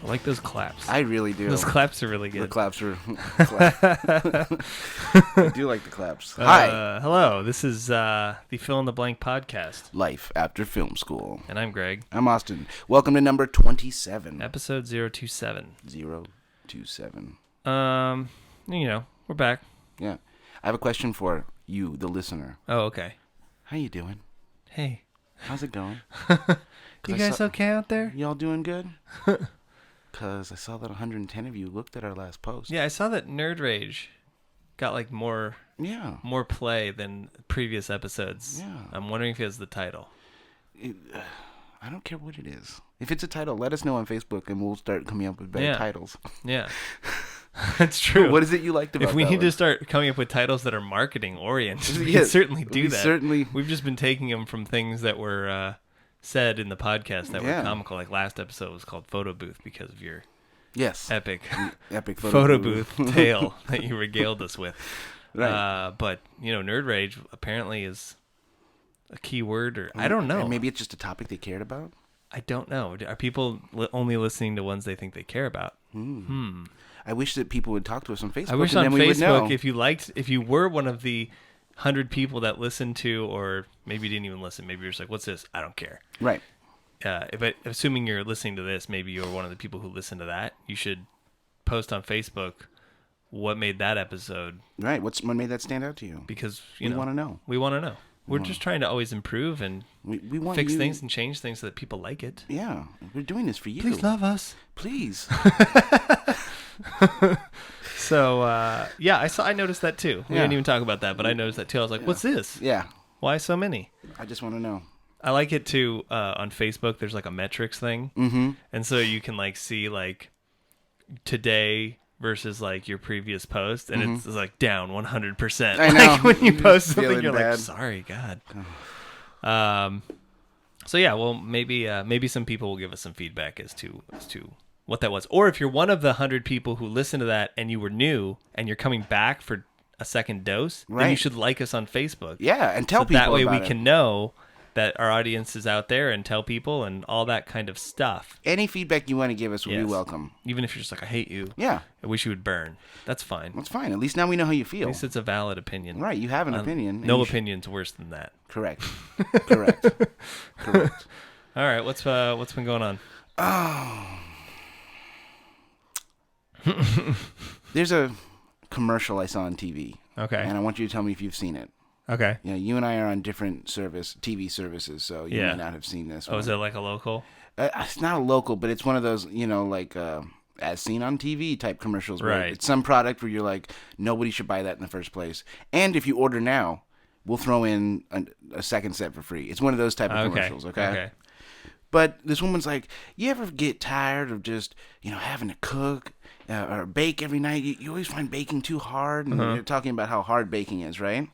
I like those claps. I really do. Those claps are really good. The claps are... I do like the claps. Hi. Hello. This is the Fill in the Blank podcast. Life After Film School. And I'm Greg. I'm Austin. Welcome to number 27. Episode 027. 027. We're back. Yeah. I have a question for you, the listener. Oh, okay. How you doing? Hey. How's it going? You guys okay out there? Y'all doing good? Because I saw that 110 of you looked at our last post. Yeah, I saw that Nerd Rage got like more play than previous episodes. Yeah. I'm wondering if it has the title. I don't care what it is. If it's a title, let us know on Facebook and we'll start coming up with better titles. Yeah. That's true. What is it you liked about If we that need one? to start coming up with titles that are marketing oriented, we can certainly do that. We've just been taking them from things that were said in the podcast that were comical. Like last episode was called Photo Booth because of your epic photo booth tale that you regaled us with. Right. But, Nerd Rage apparently is a key word, or I don't know. And maybe it's just a topic they cared about? I don't know. Are people only listening to ones they think they care about? I wish that people would talk to us on Facebook. I wish on Facebook, if you were one of the 100 people that listened to, or maybe you didn't even listen, maybe you're just like, what's this? I don't care. Right. But assuming you're listening to this, maybe you're one of the people who listen to that. You should post on Facebook what made that episode. Right. What made that stand out to you? Because we want to know. We want to know. We're just trying to always improve and we want fix things and change things so that people like it. Yeah. We're doing this for you. Please love us. Please. So, I noticed that too. We didn't even talk about that, but I noticed that too. I was like, what's this? Yeah. Why so many? I just want to know. I like it too. On Facebook, there's like a metrics thing. Mm-hmm. And so you can like see like today versus like your previous post, and it's like down 100%. I know. Like when you post something, you're bad. like, sorry, God. So yeah, well, maybe some people will give us some feedback as to what that was. Or if you're one of the 100 people who listened to that and you were new and you're coming back for a second dose, then you should like us on Facebook. Yeah, and tell people that way about we can know that our audience is out there and tell people and all that kind of stuff. Any feedback you want to give us will be welcome. Even if you're just like, I hate you. Yeah. I wish you would burn. That's fine. That's fine. At least now we know how you feel. At least it's a valid opinion. Right. You have an opinion. No opinion's worse than that. Correct. Correct. All right. What's been going on? Oh. There's a commercial I saw on TV. Okay. And I want you to tell me if you've seen it. Okay. Yeah, you and I are on different TV services, so you may not have seen this. Oh, is it like a local? It's not a local, but it's one of those, like as seen on TV type commercials. Where right. It's some product where you're like, nobody should buy that in the first place. And if you order now, we'll throw in a second set for free. It's one of those type of commercials, okay? But this woman's like, you ever get tired of just, having to cook or bake every night? You always find baking too hard. And you're talking about how hard baking is, right?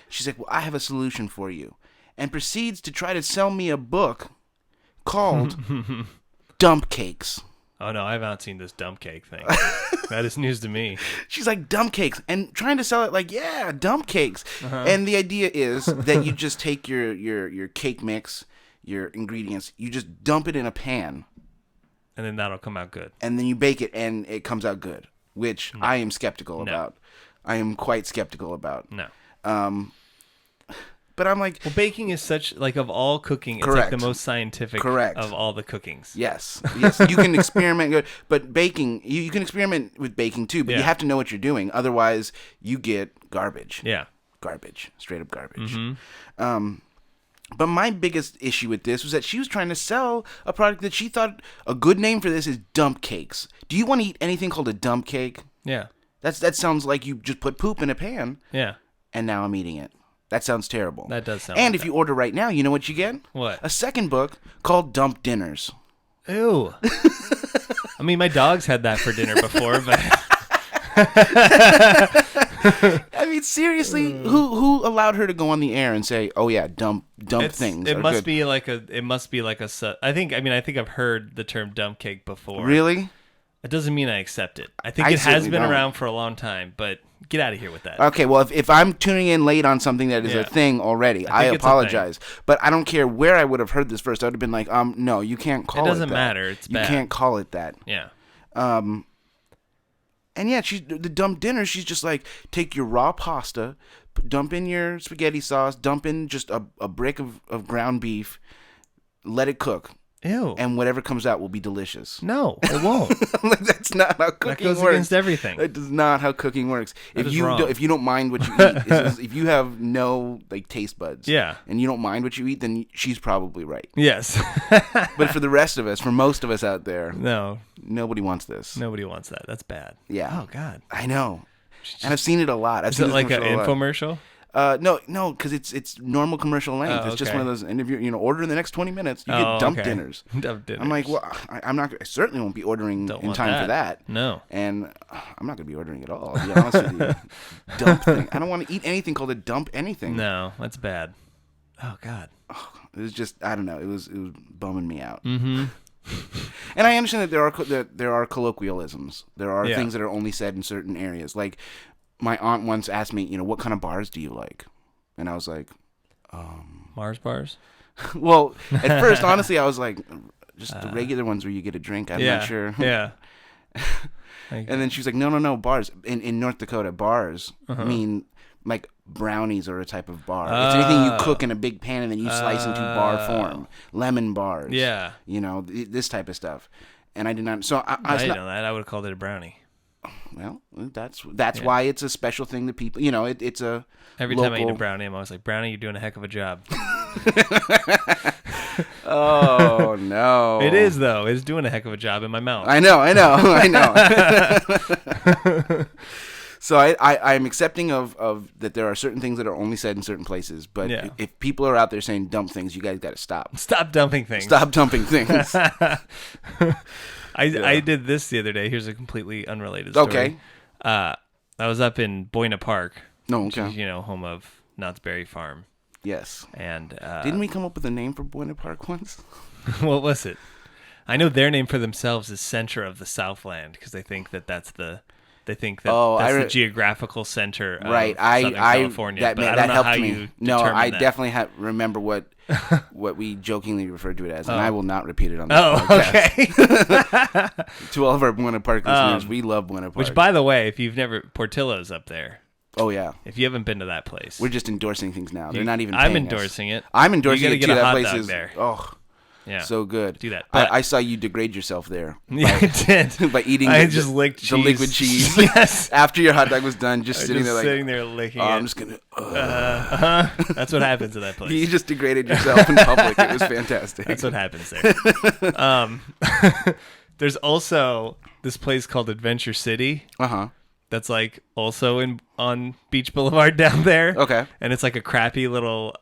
She's like, well, I have a solution for you. And proceeds to try to sell me a book called Dump Cakes. Oh, no, I have not seen this dump cake thing. That is news to me. She's like, dump cakes. And trying to sell it like, yeah, dump cakes. And the idea is that you just take your cake mix, your ingredients, you just dump it in a pan. And then that'll come out good. And then you bake it and it comes out good, which I am skeptical about. I am quite skeptical about. No. But I'm like... Well, baking is such, like, of all cooking, it's like the most scientific of all the cookings. Yes. You can experiment good, but baking, you can experiment with baking too, but you have to know what you're doing. Otherwise, you get garbage. Yeah. Garbage. Straight up garbage. But my biggest issue with this was that she was trying to sell a product that she thought a good name for this is dump cakes. Do you want to eat anything called a dump cake? Yeah. That sounds like you just put poop in a pan. Yeah. And now I'm eating it. That sounds terrible. That does sound. And if you order right now, you know what you get? What? A second book called Dump Dinners. Ew. I mean, my dog's had that for dinner before, but... I mean, seriously, who allowed her to go on the air and say, "Oh yeah, dump things"? It must be like a. I think I've heard the term dump cake before. Really? It doesn't mean I accept it. I think it has been around for a long time, but get out of here with that. Okay, well, if I'm tuning in late on something that is a thing already, I apologize. But I don't care where I would have heard this first. I would have been like, no, you can't call it that. It doesn't matter. It's bad. You can't call it that. Yeah. And yeah, the dump dinner, she's just like, take your raw pasta, dump in your spaghetti sauce, dump in just a brick of ground beef, let it cook. Ew. And whatever comes out will be delicious. No, it won't. That's not how cooking works. That goes against everything. That is not how cooking works. If you don't mind what you eat, if you have no taste buds, and you don't mind what you eat, then she's probably right. Yes. But for the rest of us, for most of us out there, no, nobody wants this. Nobody wants that. That's bad. Yeah. Oh God. I know. And I've seen it a lot. Is it like an infomercial? No, because it's normal commercial length. It's just one of those, and if you order in the next 20 minutes, you get dump dinners. Dump dinners. I'm like, well, I certainly won't be ordering in time for that. No. And I'm not going to be ordering at all, to be honest with you. Dump thing. I don't want to eat anything called a dump anything. No, that's bad. Oh, God. It was just, I don't know. It was bumming me out. Mm-hmm. And I understand that there are colloquialisms. There are things that are only said in certain areas. Like, my aunt once asked me, what kind of bars do you like? And I was like, Mars bars? Well, at first, honestly, I was like, just the regular ones where you get a drink. I'm not sure. Yeah. And then she was like, no, bars. In North Dakota, bars mean like brownies are a type of bar. It's anything you cook in a big pan and then you slice into bar form. Lemon bars. Yeah. This type of stuff. And I did not. So I didn't know that. I would have called it a brownie. Well, that's why it's a special thing that people, it's a Every time I eat a brownie, I'm always like, Brownie, you're doing a heck of a job. Oh, no. It is, though. It's doing a heck of a job in my mouth. I know. So I'm accepting of that there are certain things that are only said in certain places, but if people are out there saying dumb things, you guys got to stop. Stop dumping things. Stop dumping things. I did this the other day. Here's a completely unrelated story. Okay. I was up in Buena Park, which is, home of Knott's Berry Farm. Yes. And didn't we come up with a name for Buena Park once? What was it? I know their name for themselves is Center of the Southland because they think that's the geographical center of Southern California. That helped me. No, I definitely remember what we jokingly referred to it as, and I will not repeat it on this podcast. Okay. To all of our Buena Park listeners, we love Buena Park. Which, by the way, if you've never, Portillo's up there. Oh, yeah. If you haven't been to that place. We're just endorsing things now. They're not even paying I'm endorsing us. it. I'm endorsing it, too. That place is... there. Oh, yeah. So good. Do that. I saw you degrade yourself there. Yeah, I did. By eating just licked cheese. The liquid cheese. Yes. After your hot dog was done, just sitting there licking it. I'm just going to... That's what happens in that place. You just degraded yourself in public. It was fantastic. That's what happens there. There's also this place called Adventure City. Uh-huh. That's like also on Beach Boulevard down there. Okay. And it's like a crappy little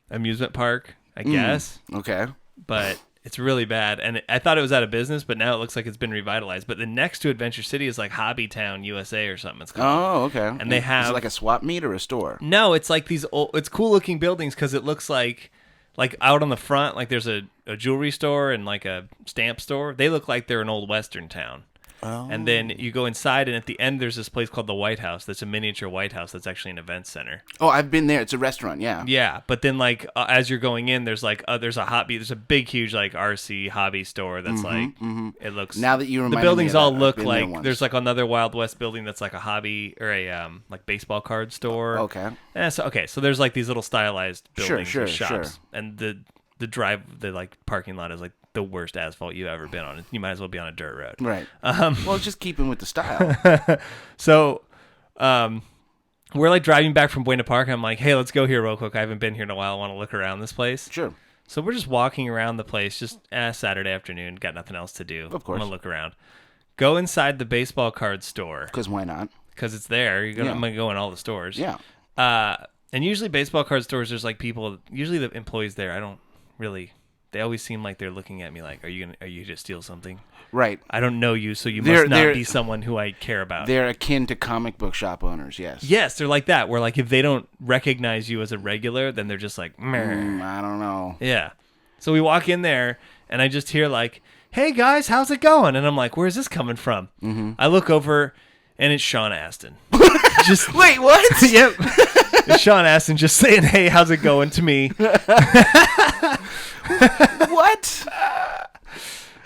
amusement park, I guess. Okay. But it's really bad. And I thought it was out of business, but now it looks like it's been revitalized. But the next to Adventure City is like Hobby Town, USA or something it's called. Oh, okay. And they have... Is it like a swap meet or a store? No, it's like these old... It's cool looking buildings because it looks like out on the front, like there's a jewelry store and like a stamp store. They look like they're an old Western town. Oh. And then you go inside, and at the end, there's this place called the White House. That's a miniature White House. That's actually an event center. Oh, I've been there. It's a restaurant. Yeah. Yeah, but then as you're going in, there's there's a big, huge RC hobby store that's it looks. Now that you remind me, the buildings all look like there's like another Wild West building that's like a hobby or a like baseball card store. Okay. So there's like these little stylized buildings with shops, sure. and the parking lot is like the worst asphalt you've ever been on. You might as well be on a dirt road. Right. Well, just keep in with the style. So, we're like driving back from Buena Park. And I'm like, hey, let's go here real quick. I haven't been here in a while. I want to look around this place. Sure. So we're just walking around the place, just Saturday afternoon. Got nothing else to do. Of course. I'm gonna look around. Go inside the baseball card store. Because why not? Because it's there. I'm gonna go in all the stores. Yeah. And usually baseball card stores, there's like people. Usually the employees there, I don't really. They always seem like they're looking at me like, are you to steal something? Right. I don't know you, so you must not be someone who I care about. They're akin to comic book shop owners, yes. Yes, they're like that, where like if they don't recognize you as a regular, then they're just like, I don't know. Yeah. So we walk in there, and I just hear like, hey guys, how's it going? And I'm like, where's this coming from? Mm-hmm. I look over, and it's Sean Astin. Just wait, what? Yep. It's Sean Astin just saying, hey, how's it going to me? What?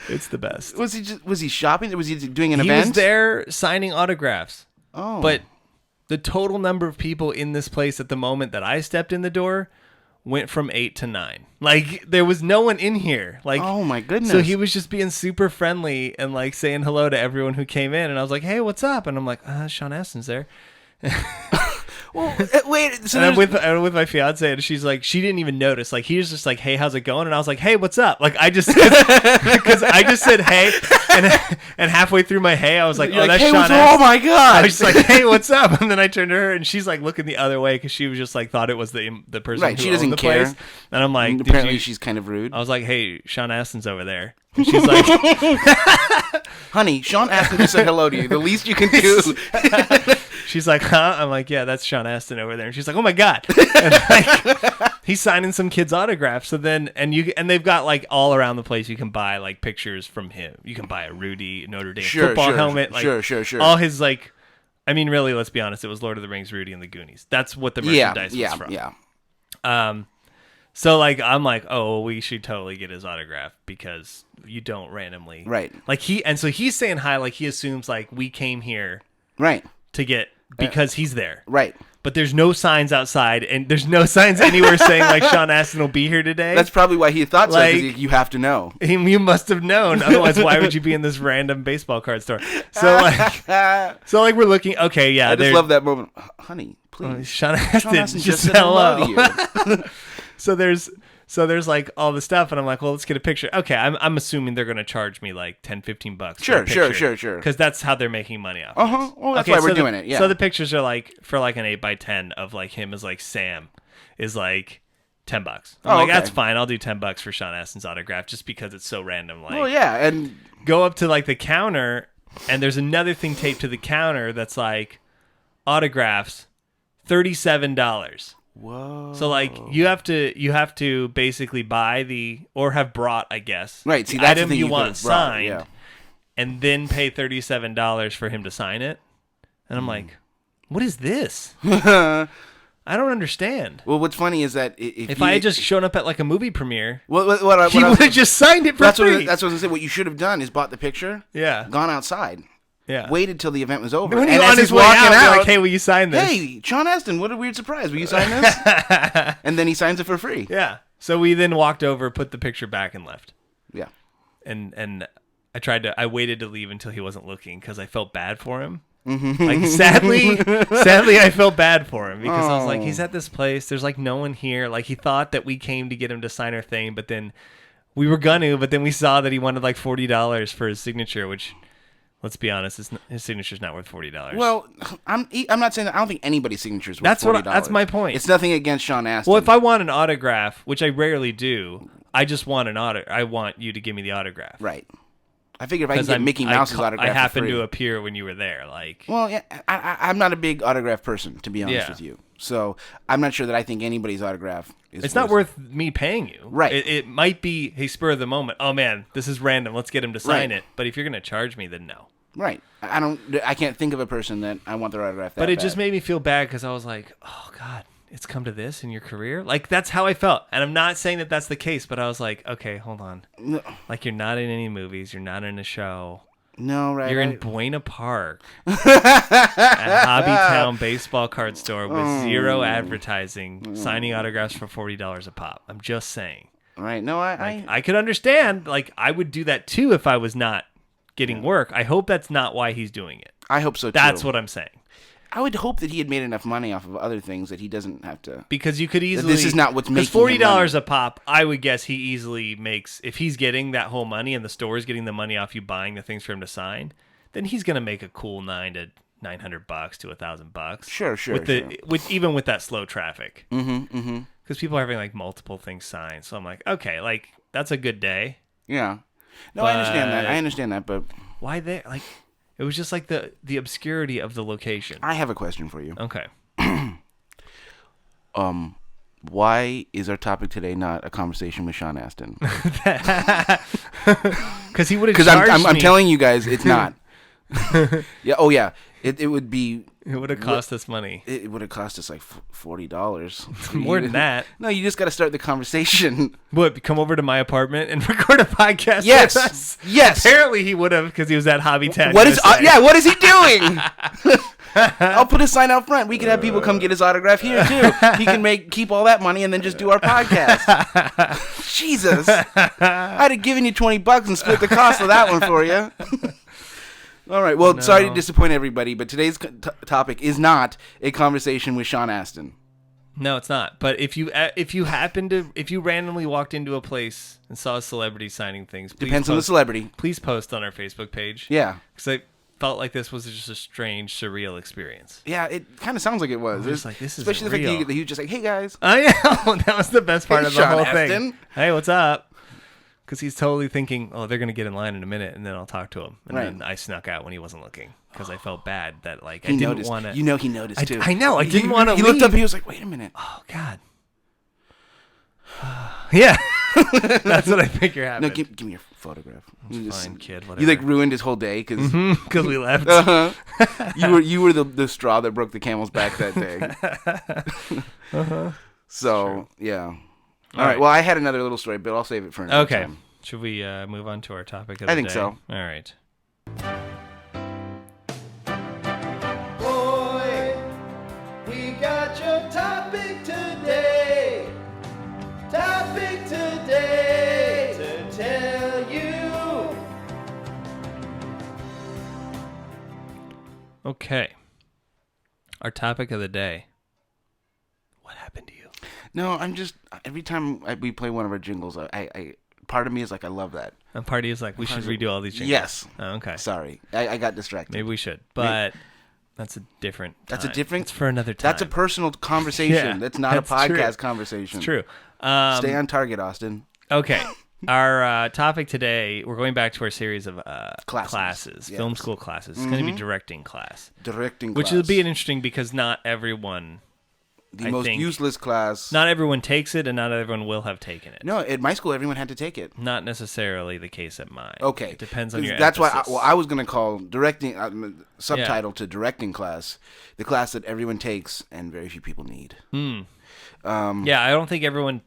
It's the best. Was he shopping? Was he doing an event? He was there signing autographs. Oh. But the total number of people in this place at the moment that I stepped in the door went from 8 to 9. Like, there was no one in here. Like, oh my goodness. So he was just being super friendly and like saying hello to everyone who came in. And I was like, hey, what's up? And I'm like, Sean Astin's there. Well, wait. So and I'm with my fiance, and she's like, she didn't even notice. Like, he was just like, hey, how's it going? And I was like, hey, what's up? Like, I just because I just said hey, and halfway through my hey, I was like, that's hey, Sean. Oh my god! I was just like, hey, what's up? And then I turned to her, and she's like looking the other way because she was just like thought it was the person right. Who she doesn't owned the care. Place. And I'm like, apparently she's kind of rude. I was like, hey, Sean Astin's over there. And she's like, honey, Sean Astin just said hello to you. The least you can do. She's like, huh? I'm like, yeah, that's Sean Astin over there. And she's like, oh my god. And like, he's signing some kids' autographs. So then, and they've got like all around the place. You can buy like pictures from him. You can buy a Rudy Notre Dame football helmet. Like, sure. All his like, I mean, really, let's be honest. It was Lord of the Rings, Rudy, and the Goonies. That's what the merchandise was from. Yeah. So like, I'm like, oh, well, we should totally get his autograph because you don't randomly, right? Like so he's saying hi, like he assumes like we came here, right, to get. Because he's there. Right. But there's no signs outside, and there's no signs anywhere saying, like, Sean Astin will be here today. That's probably why he thought so, because you have to know. You must have known. Otherwise, why would you be in this random baseball card store? So, like we're looking. Okay, yeah. I just love that moment. Honey, please. Sean Astin just said hello to you. So there's like all the stuff, and I'm like, well, let's get a picture. Okay, I'm assuming they're gonna charge me like $10-15. Sure. Because that's how they're making money off. Well, that's why we're doing it. Yeah. So the pictures are like for like an 8x10 of like him as like Sam is like $10. I'm like, that's fine. I'll do $10 for Sean Astin's autograph just because it's so random. Like, well, yeah, and go up to like the counter, and there's another thing taped to the counter that's like autographs, $37. Whoa. So like you have to basically buy or have brought, I guess, right. See, the that's item the thing you want signed, yeah. And then pay $37 for him to sign it. And I'm like, what is this? I don't understand. Well, what's funny is that if I had just shown up at like a movie premiere, he would have just signed it for free. That's what I was gonna say. What you should have done is bought the picture, gone outside. Yeah. Waited till the event was over. When and as he's walking out, like, hey, will you sign this? Hey, Sean Astin, what a weird surprise. Will you sign this? And then he signs it for free. Yeah. So we then walked over, put the picture back, and left. Yeah. And I waited to leave until he wasn't looking because I felt bad for him. Mm-hmm. Like, sadly, I felt bad for him because I was like, he's at this place. There's like no one here. Like, he thought that we came to get him to sign our thing, but then we were gonna, but then we saw that he wanted like $40 for his signature, which... Let's be honest, his signature's not worth $40. Well, I'm not saying that. I don't think anybody's signature's worth $40. That's my point. It's nothing against Sean Astin. Well, if I want an autograph, which I rarely do, I just want I want you to give me the autograph. Right. I figure if I can get Mickey Mouse's autograph, I happened to appear when you were there. Like, well, yeah, I'm not a big autograph person, to be honest with you. So I'm not sure that I think anybody's autograph is. It's not worth me paying you. Right. It might be a spur of the moment. Oh man, this is random. Let's get him to sign it. But if you're gonna charge me, then no. Right. I can't think of a person that I want their autograph that But it bad. just made me feel bad because I was like, oh God, it's come to this in your career? Like, that's how I felt. And I'm not saying that that's the case, but I was like, okay, hold on. No. Like, you're not in any movies. You're not in a show. No, right. You're in Buena Park, a Hobbytown baseball card store with zero advertising, signing autographs for $40 a pop. I'm just saying. Right. No, I could understand. Like, I would do that too if I was not getting work. I hope that's not why he's doing it. I hope so too. That's what I'm saying. I would hope that he had made enough money off of other things that he doesn't have to. Because you could easily. This is not what's making $40 a pop. I would guess he easily makes, if he's getting that whole money and the store is getting the money off you buying the things for him to sign, then he's gonna make a cool $900 to $1,000. Sure. Even with that slow traffic. Mm-hmm. Because people are having like multiple things signed, so I'm like, okay, like that's a good day. Yeah. No, I understand that, but why there? Like. It was just like the obscurity of the location. I have a question for you. Okay. Why is our topic today not a conversation with Sean Astin? Because he would have charged me. I'm telling you guys, it's not. Yeah. Oh, yeah. It would be. It would have cost us money. It would have cost us like $40. More than that. No, you just got to start the conversation. What? Come over to my apartment and record a podcast with us? Yes. Apparently he would have because he was at Hobbytown. What is? What is he doing? I'll put a sign out front. We could have people come get his autograph here too. He can keep all that money and then just do our podcast. Jesus, I'd have given you $20 and split the cost of that one for you. All right. Well, sorry to disappoint everybody, but today's topic is not a conversation with Sean Astin. No, it's not. But if you randomly walked into a place and saw a celebrity signing things, depends on the celebrity. Please post on our Facebook page. Yeah, because I felt like this was just a strange, surreal experience. Yeah, it kind of sounds like it was. It's like, this is especially real. the fact that he was just like, "Hey guys." I know. That was the best part of the whole Astin. thing. Hey, what's up? Because he's totally thinking, oh, they're going to get in line in a minute, and then I'll talk to him. And then I snuck out when he wasn't looking because I felt bad that I didn't want to. You know he noticed too. I know. I didn't want to leave. He looked up and he was like, wait a minute. Oh, God. Yeah. That's what I figure happened. No, give me your photograph. Fine, kid. Whatever. You ruined his whole day because we left. You were the straw that broke the camel's back that day. So, yeah. All right. Well, I had another little story, but I'll save it for another time. Should we move on to our topic of the day? I think so. All right. Boy, we got your topic today. Topic today to tell you. Okay. Our topic of the day. What happened to you? No, I'm just every time we play one of our jingles, I part of me is like I love that. And part of you is like we should redo all these jingles. Yes. Oh, okay. Sorry, I got distracted. Maybe we should, but that's a different time. That's a different. It's for another time. That's a personal conversation. Yeah, that's not a podcast conversation. It's true. Stay on target, Austin. Okay. Our topic today, we're going back to our series of classes, yes. film school classes. It's going to be directing class. Which will be interesting because not everyone... The most useless class. Not everyone takes it, and not everyone will have taken it. No, at my school, everyone had to take it. Not necessarily the case at mine. Okay. It depends on your That's emphasis. why I was going to call directing, subtitle to directing class, the class that everyone takes and very few people need. Yeah, I don't think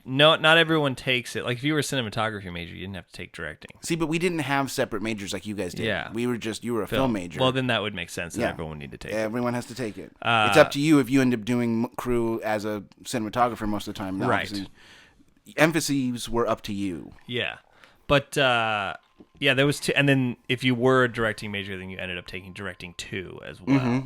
not everyone takes it. Like if you were a cinematography major, you didn't have to take directing. See, but we didn't have separate majors like you guys did. Yeah. You were a film major. Well, then that would make sense that everyone need to take it. Everyone has to take it. It's up to you if you end up doing crew as a cinematographer most of the time. Now, right. Emphases were up to you. Yeah. But there was two, and then if you were a directing major, then you ended up taking directing 2 as well,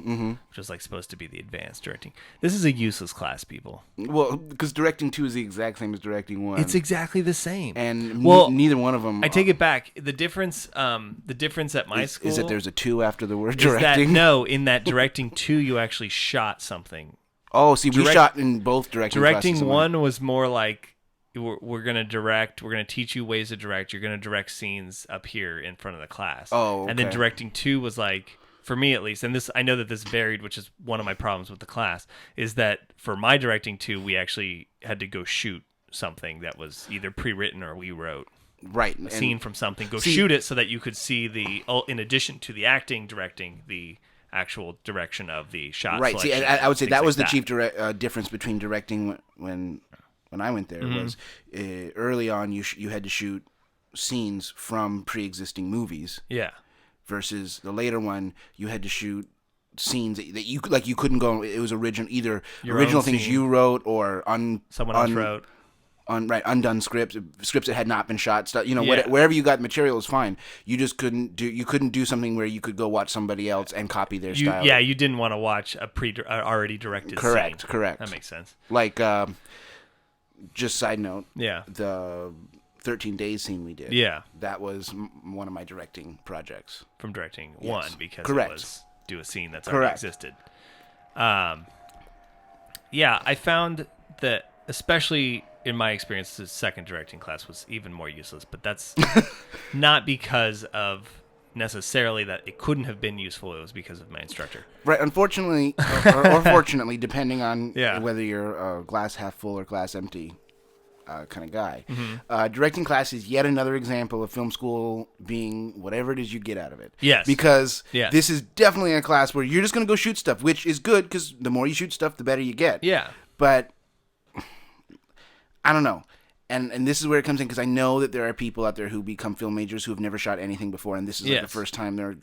which was like supposed to be the advanced directing. This is a useless class, people. Well, because directing 2 is the exact same as directing 1. It's exactly the same, and neither one of them. I take it back. The difference at my school is that there's a 2 after the word directing. In that directing 2, you actually shot something. Oh, see, we shot in both directing. Directing 1 was more like. We're going to direct, we're going to teach you ways to direct. You're going to direct scenes up here in front of the class. Oh, okay. And then directing 2 was like, for me at least, and this I know that this varied, which is one of my problems with the class, is that for my directing 2, we actually had to go shoot something that was either pre-written or we wrote. Right. A scene from something. Shoot it so that you could see in addition to the acting, directing, the actual direction of the shot. Right. See, I would say that was the chief difference between directing when I went there was early on you had to shoot scenes from pre-existing movies. Yeah. Versus the later one, you had to shoot scenes that you couldn't go. It was original things you wrote or someone else wrote. Undone scripts that had not been shot. Stuff, wherever you got material is fine. You just couldn't do something where you could go watch somebody else and copy their style. Yeah, you didn't want to watch a already directed scene. Correct. That makes sense. Like. Just side note, yeah. The 13 Days scene we did, that was one of my directing projects. From directing 1, because it was do a scene that's already existed. I found that, especially in my experience, the second directing class was even more useless, but that's not because of necessarily that it couldn't have been useful. It was because of my instructor. Right. Unfortunately, or fortunately, depending on Yeah. whether you're a glass half full or glass empty kind of guy. Mm-hmm. Directing class is yet another example of film school being whatever it is you get out of it. Yes. Because Yes. this is definitely a class where you're just going to go shoot stuff, which is good because the more you shoot stuff, the better you get. Yeah. But I don't know. And this is where it comes in, because I know that there are people out there who become film majors who have never shot anything before, and this is like the first time they're...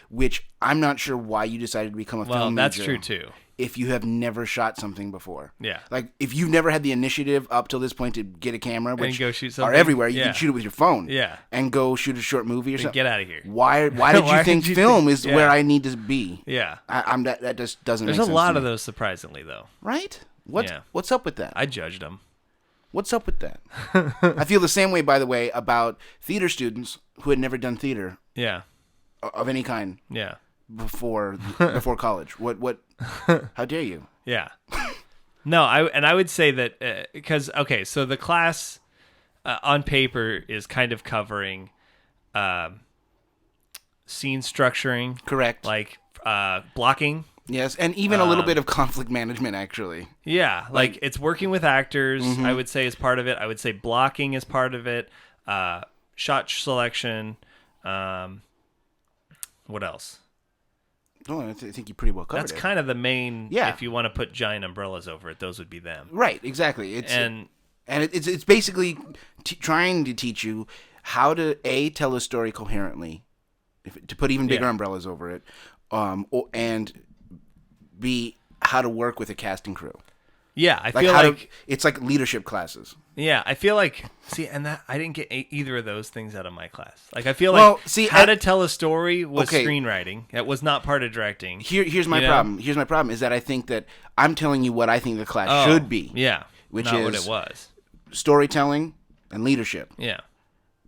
Which I'm not sure why you decided to become a film major. Well, that's true, too. If you have never shot something before. Yeah. Like, if you've never had the initiative up till this point to get a camera, which go shoot are something. everywhere, you can shoot it with your phone. Yeah. And go shoot a short movie or something. Get out of here. Why did you think film is where I need to be? Yeah. That just doesn't make sense. There's a lot of those, surprisingly, though. Right? What's up with that? I judged them. What's up with that? I feel the same way, by the way, about theater students who had never done theater. Yeah. Of any kind. Yeah. Before college. What? How dare you? Yeah. No, I would say that because so the class on paper is kind of covering scene structuring. Correct. Like blocking. Yes, and even a little bit of conflict management, actually. Yeah, like it's working with actors, I would say, is part of it. I would say blocking is part of it. Shot selection. What else? Oh, I think you pretty well covered it. That's kind of the main, yeah. If you want to put giant umbrellas over it, those would be them. Right, exactly. It's basically trying to teach you how to, A, tell a story coherently, to put even bigger umbrellas over it, and B, how to work with a casting crew. Yeah, I feel like it's like leadership classes. Yeah, I feel like I didn't get either of those things out of my class. Like I feel like how to tell a story was screenwriting. That was not part of directing. Here's my problem. Here's my problem is that I think that I'm telling you what I think the class should be. Yeah, which not is what it was. Storytelling and leadership. Yeah,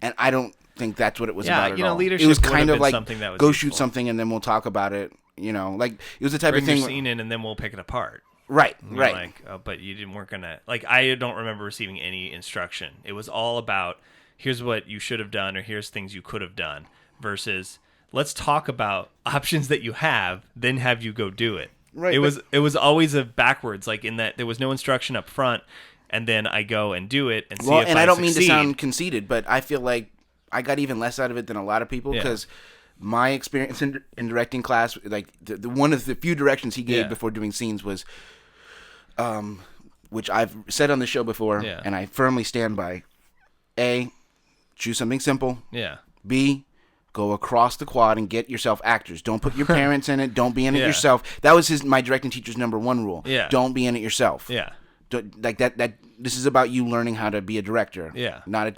and I don't think that's what it was about at all. Leadership. It was kind of like something that was go useful. shoot something and then we'll talk about it. Like it was the type Bring of thing. Your scene in and then we'll pick it apart. Right. Like, but weren't gonna like. I don't remember receiving any instruction. It was all about here's what you should have done or here's things you could have done. Versus let's talk about options that you have, then have you go do it. Right. It was always a backwards, like in that there was no instruction up front, and then I go and do it and see if I don't succeed. mean to sound conceited, but I feel like I got even less out of it than a lot of people because. My experience in directing class, like the one of the few directions he gave before doing scenes was, which I've said on the show before, and I firmly stand by. A, choose something simple. Yeah. B, go across the quad and get yourself actors. Don't put your parents in it. Don't be in it yourself. That was my directing teacher's number one rule. Yeah. Don't be in it yourself. Yeah. Like that. This is about you learning how to be a director. Yeah. Not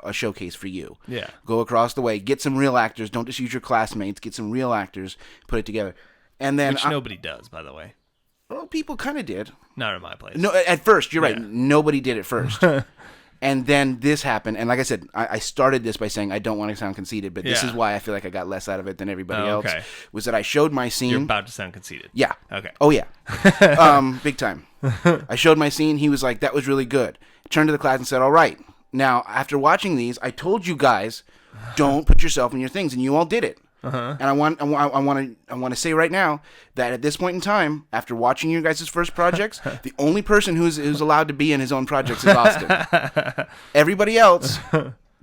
a showcase for you. Yeah. Go across the way. Get some real actors. Don't just use your classmates. Get some real actors. Put it together. And then which nobody does, by the way. Well, people kind of did. Not in my place. No, at first you're right. Nobody did it first. And then this happened. And like I said, I started this by saying I don't want to sound conceited, but this is why I feel like I got less out of it than everybody else. Was that I showed my scene. You're about to sound conceited. Yeah. Okay. Oh yeah. Big time. I showed my scene. He was like, "That was really good." Turned to the class and said, "All right. Now, after watching these, I told you guys, don't put yourself in your things, and you all did it." And I want to say right now that at this point in time, after watching your guys' first projects, the only person who's allowed to be in his own projects is Austin. Everybody else,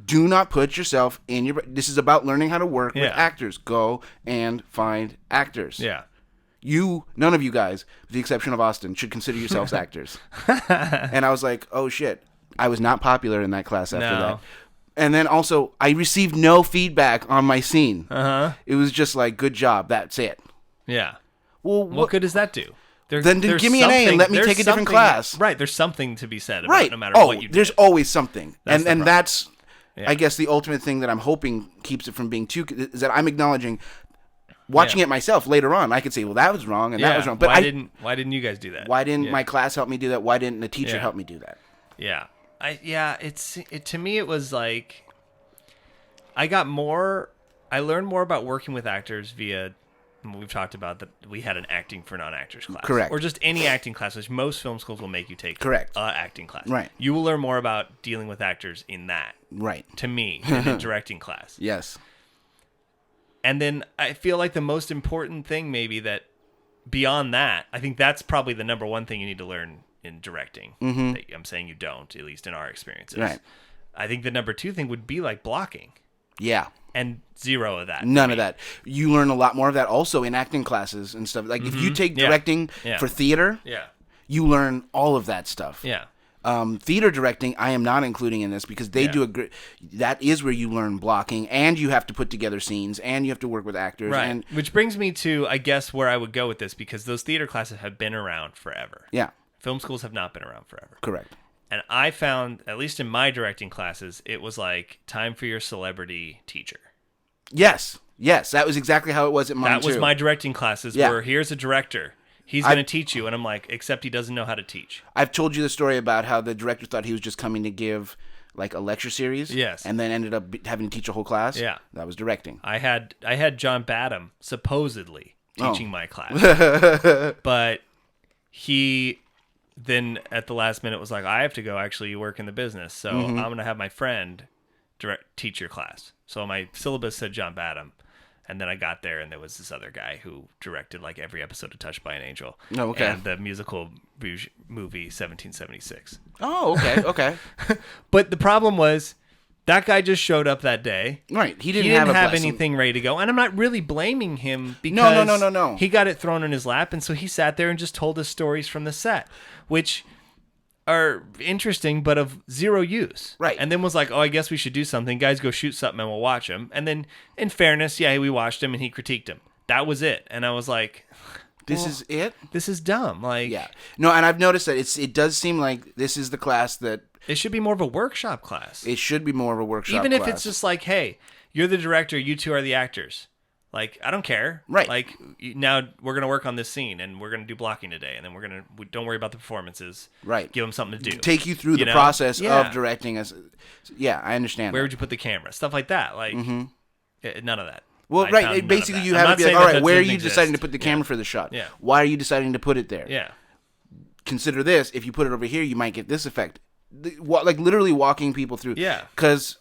do not put yourself in your. This is about learning how to work with actors. Go and find actors. Yeah. None of you guys, with the exception of Austin, should consider yourselves actors. And I was like, oh shit, I was not popular in that class after that. And then also, I received no feedback on my scene. It was just like, good job, that's it. Yeah. Well, what good does that do? Then give me an A and let me take a different class. Right, there's something to be said about no matter what you do. There's always something. That's and that's, I guess, the ultimate thing that I'm hoping keeps it from being too, is that I'm acknowledging, watching it myself later on, I could say, well, that was wrong and that was wrong. But why didn't you guys do that? Why didn't my class help me do that? Why didn't the teacher help me do that? Yeah. To me it was like I learned more about working with actors via we've talked about that we had an acting for non-actors class. Correct. Or just any acting class, which most film schools will make you take. Correct. Acting class. Right. You will learn more about dealing with actors in that. Right. To me, in a directing class. Yes. And then I feel like the most important thing maybe that beyond that, I think that's probably the number one thing you need to learn in directing. Mm-hmm. I'm saying you don't, at least in our experiences. Right. I think the number two thing would be like blocking. Yeah. And zero of that. None of that. You learn a lot more of that also in acting classes and stuff. Like if you take directing for theater, you learn all of that stuff. Yeah. Theater directing, I am not including in this because they do that is where you learn blocking, and you have to put together scenes, and you have to work with actors. Right. And which brings me to, I guess, where I would go with this, because those theater classes have been around forever. Yeah. Film schools have not been around forever. Correct. And I found, at least in my directing classes, it was like time for your celebrity teacher. Yes. That was exactly how it was at mine That was my directing classes, where here's a director. He's going to teach you. And I'm like, except he doesn't know how to teach. I've told you the story about how the director thought he was just coming to give like a lecture series. Yes. And then ended up having to teach a whole class. Yeah. That was directing. I had John Badham supposedly teaching my class. But he then at the last minute was like, I have to go actually work in the business. So I'm going to have my friend teach your class. So my syllabus said John Badham. And then I got there, and there was this other guy who directed like every episode of Touched by an Angel. Oh, okay. And the musical movie 1776. Oh, okay. But the problem was that guy just showed up that day. Right. He didn't have anything ready to go. And I'm not really blaming him because no. He got it thrown in his lap, and so he sat there and just told us stories from the set, which are interesting but of zero use. Right. And then was like, oh, I guess we should do something. Guys, go shoot something and we'll watch him. And then, in fairness, we watched him and he critiqued him. That was it. And I was like, this is it? This is dumb. Like, yeah. No, and I've noticed that it does seem like this is the class that... It should be more of a workshop class. It should be more of a workshop Even class. if it's just like, hey, you're the director, you two are the actors. Like, I don't care. Right. Like, now we're going to work on this scene, and we're going to do blocking today, and then don't worry about the performances. Right. Give them something to do. Take you through the process of directing. I understand Where would you put the camera? Stuff like that. Like, none of that. Well, right. Basically, you have to be like, all right, where are you deciding to put the camera for the shot? Yeah. Why are you deciding to put it there? Yeah. Consider this. If you put it over here, you might get this effect. Like, literally walking people through. Yeah. Because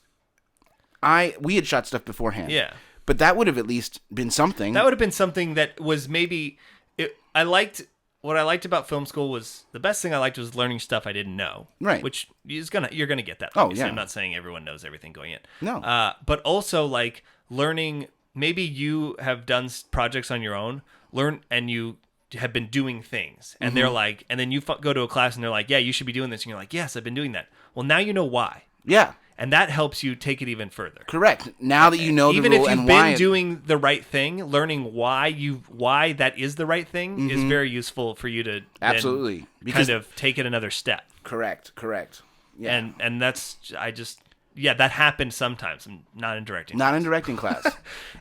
we had shot stuff beforehand. Yeah. But that would have at least been something. That would have been something that was maybe... What I liked about film school was... The best thing I liked was learning stuff I didn't know. Right. Which you're gonna get that. Oh, yeah. I'm not saying everyone knows everything going in. No. But also, like, learning... Maybe you have done projects on your own, and you have been doing things. And they're like... And then you go to a class and they're like, yeah, you should be doing this. And you're like, yes, I've been doing that. Well, now you know why. Yeah. And that helps you take it even further. Correct. Now that you know the rule and why... Even if you've been doing the right thing, learning why that is the right thing is very useful for you to absolutely kind of take it another step. Correct. Yeah. And that's... that happened sometimes. Not in directing. Not in directing class.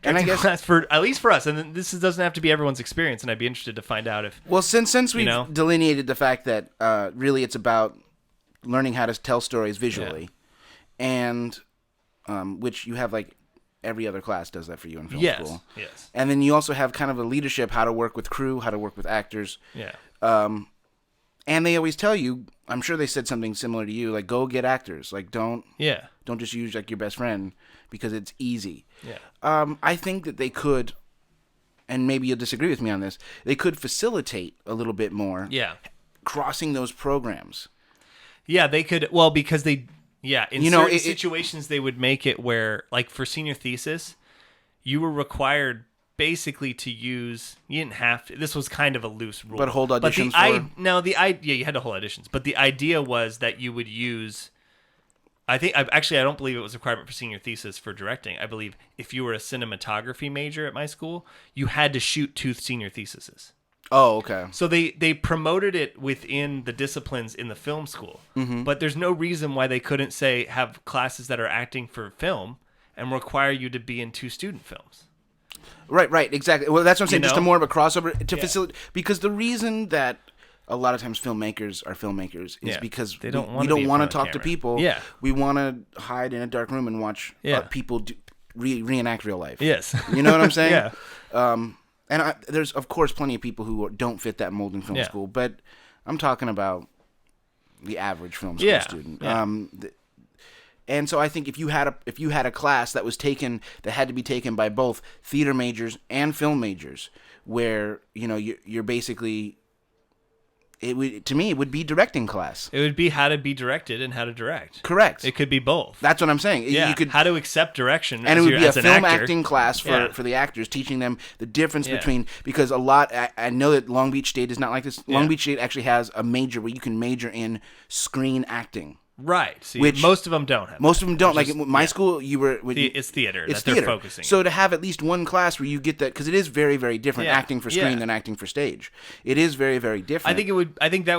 And I guess class at least for us. And this doesn't have to be everyone's experience. And I'd be interested to find out if... Well, since we've delineated the fact that really it's about learning how to tell stories visually... Yeah. And which you have, like, every other class does that for you in film school. Yes. And then you also have kind of a leadership, how to work with crew, how to work with actors. Yeah. And they always tell you, I'm sure they said something similar to you, like, go get actors. Like, don't just use, like, your best friend because it's easy. Yeah. I think that they could, and maybe you'll disagree with me on this, they could facilitate a little bit more. Yeah. Crossing those programs. Yeah, they could, well, because they... Yeah, in certain situations, they would make it where, like, for senior thesis, you were required basically to use... You didn't have to... This was kind of a loose rule. But hold auditions you had to hold auditions. But the idea was that you would use... I don't believe it was a requirement for senior thesis for directing. I believe if you were a cinematography major at my school, you had to shoot 2 senior theses. Oh, okay. So they promoted it within the disciplines in the film school. Mm-hmm. But there's no reason why they couldn't have classes that are acting for film and require you to be in 2 student films. Right, exactly. Well, that's what I'm saying, just more of a crossover to facilitate. Because the reason that a lot of times filmmakers are filmmakers is because we don't want to talk to people. Yeah. We want to hide in a dark room and watch people reenact real life. Yes. You know what I'm saying? Yeah. And there's, of course, plenty of people who don't fit that mold in film school, but I'm talking about the average film school student. Yeah. And so I think if you had a class that had to be taken by both theater majors and film majors, where you're basically, it would be directing class. It would be how to be directed and how to direct. Correct. It could be both. That's what I'm saying. Yeah. How to accept direction. And it would be a film acting class for the actors, teaching them the difference between, because I know that Long Beach State is not like this. Long Beach State actually has a major where you can major in screen acting. Right. See, which most of them don't have. Most of them don't. Like in my school, it's theater. It's that theater. They're focusing. So to have at least one class where you get that, because it is very, very different acting for screen than acting for stage. It is very, very different. I think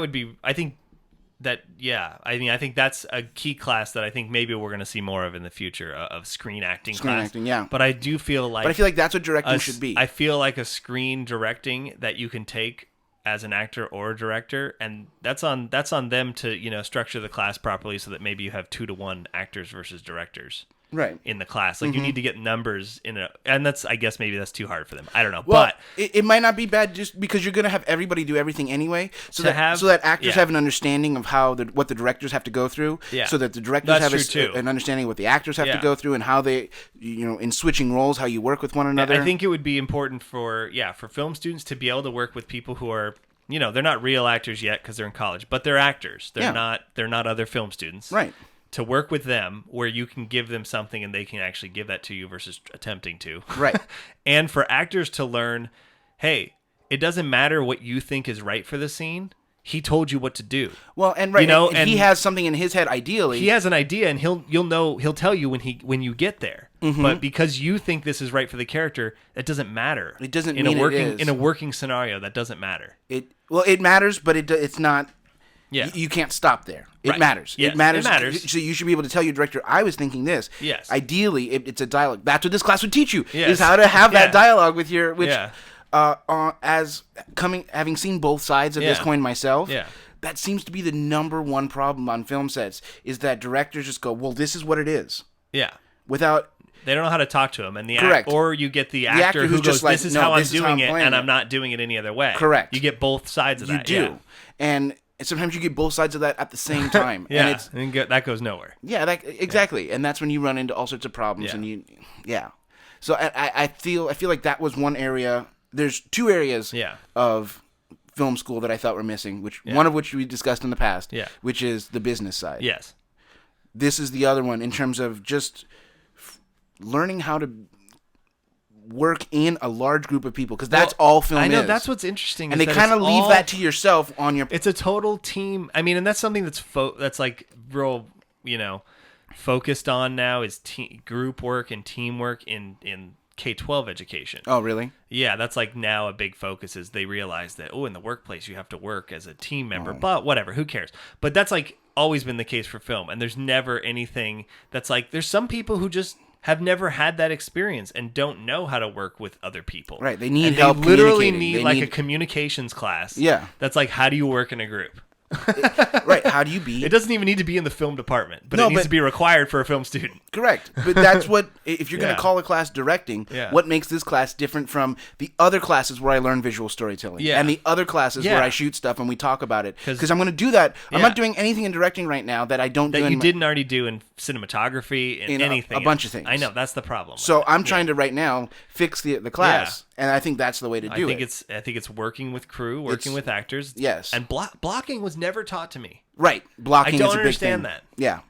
that's a key class that I think maybe we're going to see more of in the future, of screen acting class. Screen acting, yeah. But I feel like that's what directing should be. I feel like a screen directing that you can take as an actor or a director, and that's on them to structure the class properly so that maybe you have 2-to-1 actors versus directors in the class. Like you need to get numbers and that's, I guess maybe that's too hard for them. I don't know. Well, but it might not be bad just because you're going to have everybody do everything anyway, so that actors have an understanding of what the directors have to go through, so that the directors have an understanding of what the actors have to go through, and how they, in switching roles, how you work with one another. I think it would be important for film students to be able to work with people who are, they're not real actors yet because they're in college, but they're actors. They're not other film students. Right. To work with them where you can give them something and they can actually give that to you versus attempting to. Right. And for actors to learn, hey, it doesn't matter what you think is right for the scene. He told you what to do. Well, and and he has something in his head. Ideally, he has an idea, and he'll tell you when you get there. Mm-hmm. But because you think this is right for the character, it doesn't matter. It doesn't in mean a working it is. In a working scenario. That doesn't matter. It matters, but it's not. Yeah. You can't stop there. It matters. Yes, it matters. It matters. So you should be able to tell your director, I was thinking this. Yes. Ideally, it's a dialogue. That's what this class would teach you, is how to have that dialogue with your... having seen both sides of this coin myself, that seems to be the number one problem on film sets, is that directors just go, well, this is what it is. Yeah. Without... They don't know how to talk to him, and or you get the actor who goes, just like, "This is how I'm doing it, and I'm not doing it any other way." Correct. You get both sides of that. You do, and sometimes you get both sides of that at the same time. and that goes nowhere. Yeah, exactly, and that's when you run into all sorts of problems, and So I feel like that was one area. There's two areas of film school that I thought were missing, one of which we discussed in the past, which is the business side. Yes. This is the other one in terms of just learning how to work in a large group of people, because that's all film is. I know, that's what's interesting. And they kind of leave that to yourself on your... It's a total team. I mean, and that's something that's like real, focused on now, is group work and teamwork in K-12 education. Oh, really? Yeah, that's like now a big focus, is they realize that, in the workplace you have to work as a team member, but whatever, who cares? But that's like always been the case for film, and there's never anything that's like, there's some people who just have never had that experience and don't know how to work with other people. Right, they need help. They literally need a communications class. Yeah. That's like, how do you work in a group? Right, how do you be... It doesn't even need to be in the film department, but it needs to be required for a film student. Correct. But that's what, if you're going to call a class directing, what makes this class different from the other classes where I learn visual storytelling, and the other classes where I shoot stuff and we talk about it. Because I'm going to do that. I'm not doing anything in directing right now that I don't do that you didn't already do in cinematography and anything. A bunch of things. I know, that's the problem. So I'm trying to right now fix the class, and I think that's the way to do it. I think it's working with crew, working with actors. Yes. And blocking was never taught to me. Right. Blocking is a big thing. I don't understand that. Yeah.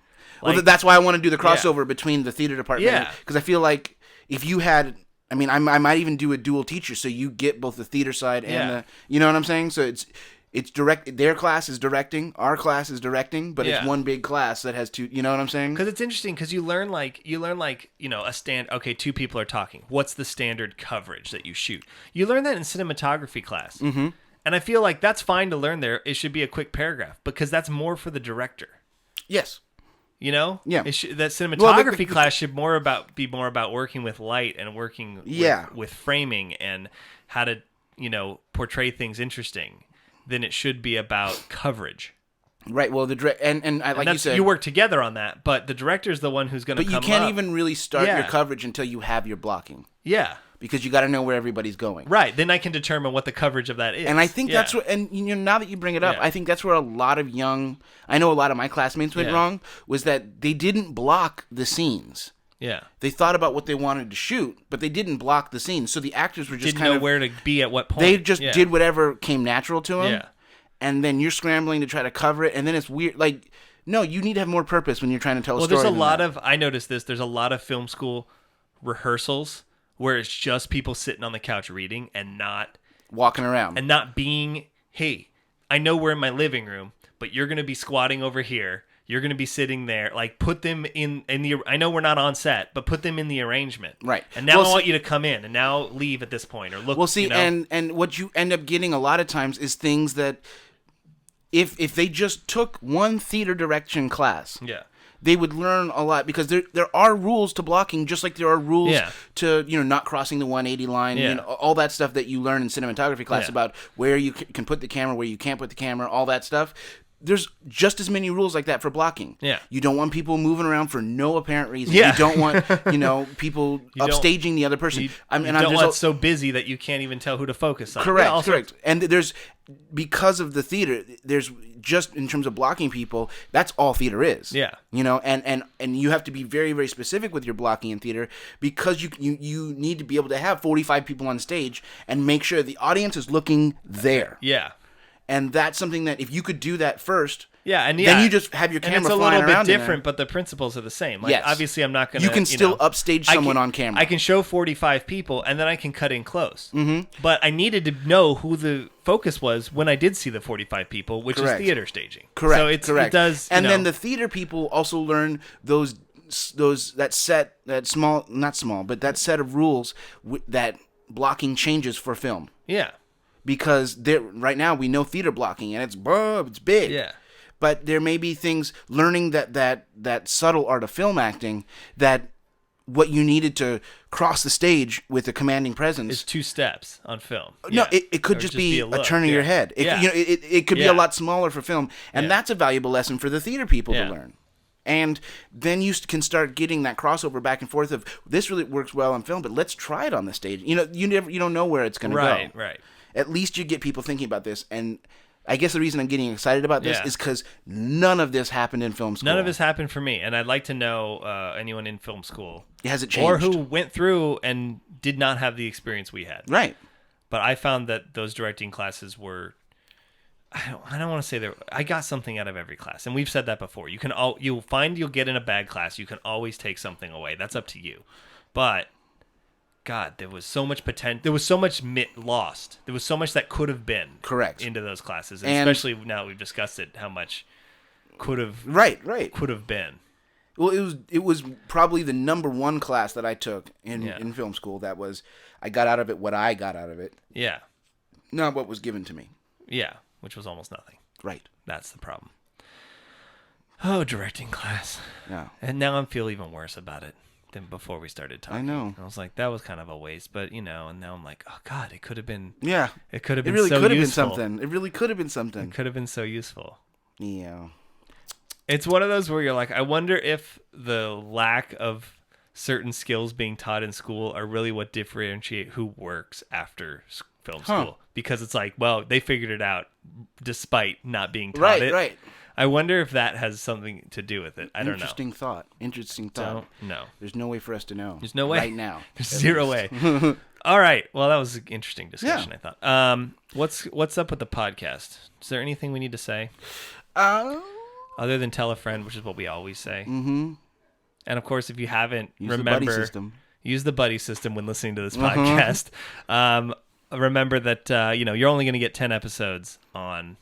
Well, that's why I want to do the crossover between the theater department. Yeah. Because I feel like if you had... I mean, I might even do a dual teacher, so you get both the theater side and the... You know what I'm saying? So it's direct. Their class is directing. Our class is directing, but it's one big class that has two... You know what I'm saying? Because it's interesting, because you learn a stand... Okay, two people are talking. What's the standard coverage that you shoot? You learn that in cinematography class. Mm-hmm. And I feel like that's fine to learn there. It should be a quick paragraph, because that's more for the director. Yes. Yeah. That cinematography class should be more about working with light and working with framing and how to, portray things interesting than it should be about coverage. Right. Well, you said, you work together on that, but the director's the one who's going to come up. But you can't even really start your coverage until you have your blocking. Yeah. because you got to know where everybody's going. Right. Then I can determine what the coverage of that is. And I think that's what, and now that you bring it up, I think that's where a lot of I know a lot of my classmates went wrong, was that they didn't block the scenes. Yeah. They thought about what they wanted to shoot, but they didn't block the scenes. So the actors were just didn't know where to be at what point. They just did whatever came natural to them. Yeah. And then you're scrambling to try to cover it, and then it's weird. Like, no, you need to have more purpose when you're trying to tell a story. Well, there's a lot of, I noticed this, there's a lot of film school rehearsals where it's just people sitting on the couch reading and not walking around. And not being, hey, I know we're in my living room, but you're going to be squatting over here. You're going to be sitting there. Like, put them in the, I know we're not on set, but put them in the arrangement. Right. And now I want you to come in and now leave at this point or look. Well, see, and what you end up getting a lot of times is things that if they just took one theater direction class, they would learn a lot, because there are rules to blocking, just like there are rules to not crossing the 180 line, all that stuff that you learn in cinematography class about where you can put the camera, where you can't put the camera, all that stuff. There's just as many rules like that for blocking. Yeah. You don't want people moving around for no apparent reason. Yeah. You don't want, people upstaging the other person. You don't want so busy that you can't even tell who to focus on. Correct, correct. And because of the theater, there's just, in terms of blocking people, that's all theater is. Yeah. And you have to be very, very specific with your blocking in theater, because you need to be able to have 45 people on stage and make sure the audience is looking there. Yeah. And that's something that if you could do that first, then you just have your camera flying around. It's a little bit different, but the principles are the same. Like, obviously, I'm not going to. You can still upstage someone on camera. I can show 45 people, and then I can cut in close. Mm-hmm. But I needed to know who the focus was when I did see the 45 people, which is theater staging. Correct. So it does. And then the theater people also learn that set of rules that blocking changes for film. Yeah. Because right now we know theater blocking, and it's big. Yeah. But there may be things, learning that subtle art of film acting, that what you needed to cross the stage with a commanding presence is 2 steps on film. No, it could just be a turn of your head. It could be a lot smaller for film, and that's a valuable lesson for the theater people to learn. And then you can start getting that crossover back and forth of, this really works well on film, but let's try it on the stage. You don't know where it's going to go. Right. At least you get people thinking about this. And I guess the reason I'm getting excited about this is because none of this happened in film school. None of this happened for me. And I'd like to know anyone in film school. Has it changed? Or who went through and did not have the experience we had. Right. But I found that those directing classes were, I don't want to say I got something out of every class. And we've said that before. You'll get in a bad class. You can always take something away. That's up to you. But God, there was so much potential. There was so much lost. There was so much that could have been into those classes, and especially now that we've discussed it, how much could have could have been. Well, it was probably the number one class that I took in film school. That was, I got out of it what I got out of it. Yeah, not what was given to me. Yeah, which was almost nothing. Right. That's the problem. Oh, directing class. Yeah. And now I feel even worse about it than before we started talking. I know. I was like, that was kind of a waste, but and now I'm like, oh God, it could have been. Yeah. It could have been. It really could have been something. It really could have been something. It could have been so useful. Yeah. It's one of those where you're like, I wonder if the lack of certain skills being taught in school are really what differentiate who works after film school, because it's like, well, they figured it out despite not being taught it. Right. I wonder if that has something to do with it. I don't know. Interesting thought. Don't know. There's no way for us to know. There's no way. Right now. There's zero way. All right. Well, that was an interesting discussion, I thought. What's up with the podcast? Is there anything we need to say? Other than tell a friend, which is what we always say. Mm-hmm. And, of course, if you haven't, use the buddy system when listening to this podcast. Remember that, you're only going to get 10 episodes on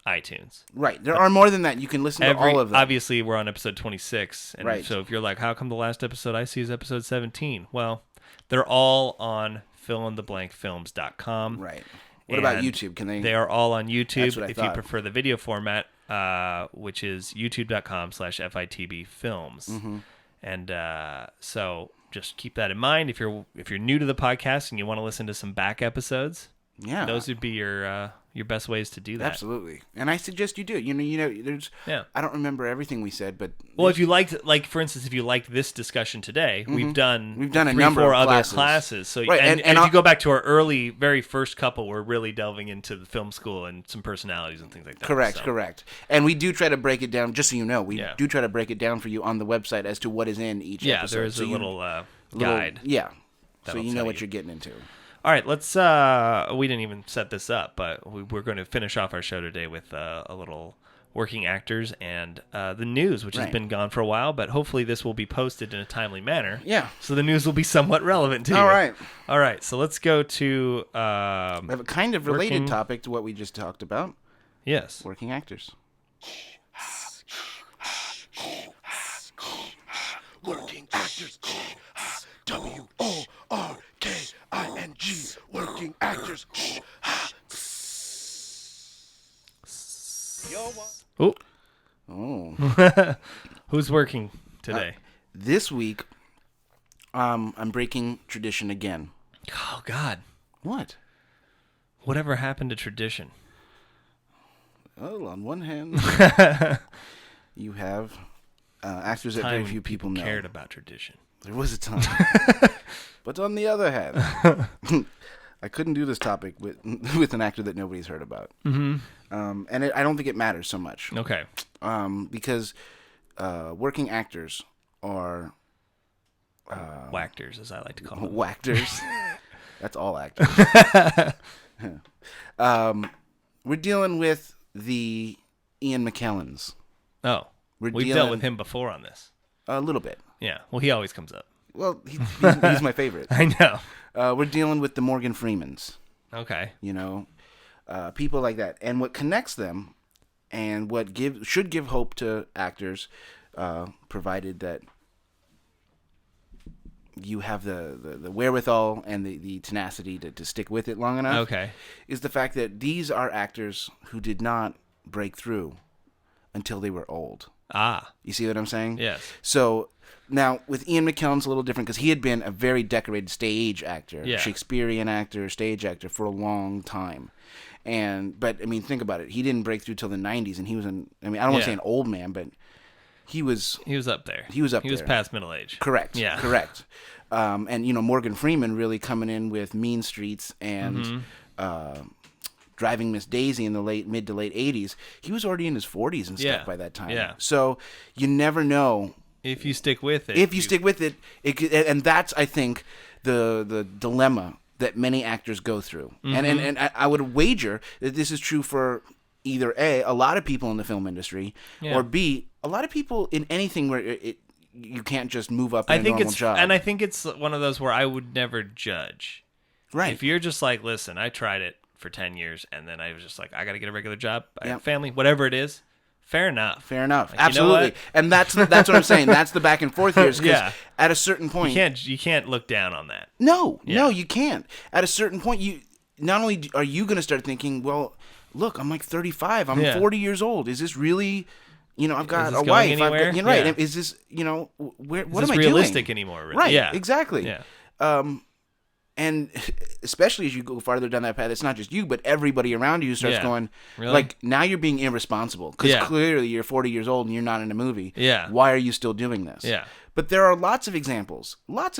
iTunes. Right. There are more than that. You can listen to all of them. Obviously, we're on episode 26. And so if you're like, how come the last episode I see is episode 17? Well, they're all on fillintheblankfilms.com. Right. What about YouTube? They are all on YouTube if you prefer the video format, which is youtube.com/FITB Films. Mm-hmm. And so just keep that in mind. If you're new to the podcast and you want to listen to some back episodes, those would be your your best ways to do that. Absolutely. And I suggest you do. There's I don't remember everything we said, but if you liked, like for instance, if you liked this discussion today, we've done a number of other classes. So right. and if you go back to our very first couple, we're really delving into the film school and some personalities and things like that. Correct. And we do try to break it down, just so you know, we do try to break it down for you on the website as to what is in each episode. Yeah, there is a little guide. Yeah. So you know what you're getting into. All right, let's. We didn't even set this up, but we're going to finish off our show today with a little working actors and the news, which has been gone for a while, but hopefully this will be posted in a timely manner. Yeah. So the news will be somewhat relevant to you. All right. So let's go to. We have a kind of related topic to what we just talked about. Yes. Working actors. Working actors. W-O-R-K-I-N-G. Working actors. Oh. Who's working today? This week, I'm breaking tradition again. Oh, God. What? Whatever happened to tradition? Well, on one hand, you have actors that very few people know. Cared about tradition. There was a time. But on the other hand, I couldn't do this topic with an actor that nobody's heard about. Mm-hmm. And I don't think it matters so much. Okay. Because working actors are... whackers, as I like to call them. Whackers. That's all actors. We're dealing with the Ian McKellens. Oh. We've dealt with him before on this. A little bit. Yeah. Well, he always comes up. Well, he's my favorite. I know. We're dealing with the Morgan Freemans. Okay. People like that. And what connects them and what should give hope to actors, provided that you have the wherewithal and the tenacity to stick with it long enough, is the fact that these are actors who did not break through until they were old. Ah. You see what I'm saying? Yes. So now with Ian McKellen's a little different because he had been a very decorated stage actor, Shakespearean actor, stage actor for a long time. But I mean, think about it. He didn't break through till the 90s, and he was I don't want to say an old man, but he was up there. He was past middle age. Correct. Yeah. Correct. And Morgan Freeman really coming in with Mean Streets and Driving Miss Daisy in the mid to late 80s. He was already in his 40s and stuff by that time. Yeah. So you never know if you stick with it. And that's, I think, the dilemma that many actors go through. Mm-hmm. And I would wager that this is true for either a lot of people in the film industry, or B, a lot of people in anything where you can't just move up in a normal job. And I think it's one of those where I would never judge. Right. If you're just like, listen, I tried it for 10 years, and then I was just like, I got to get a regular job, I have family, whatever it is. Fair enough. Like, absolutely. And that's what I'm saying. That's the back and forth here. Because at a certain point, you can't look down on that. No, you can't. At a certain point, you not only are you going to start thinking, well, look, I'm like 35. I'm 40 years old. Is this really? I've got a wife. Anywhere? Right. Is this? What am I doing? Realistic anymore? Really? Right. Yeah. Exactly. Yeah. And especially as you go farther down that path, it's not just you, but everybody around you starts going, really? Like, now you're being irresponsible. Because clearly you're 40 years old and you're not in a movie. Yeah. Why are you still doing this? Yeah. But there are lots of examples That's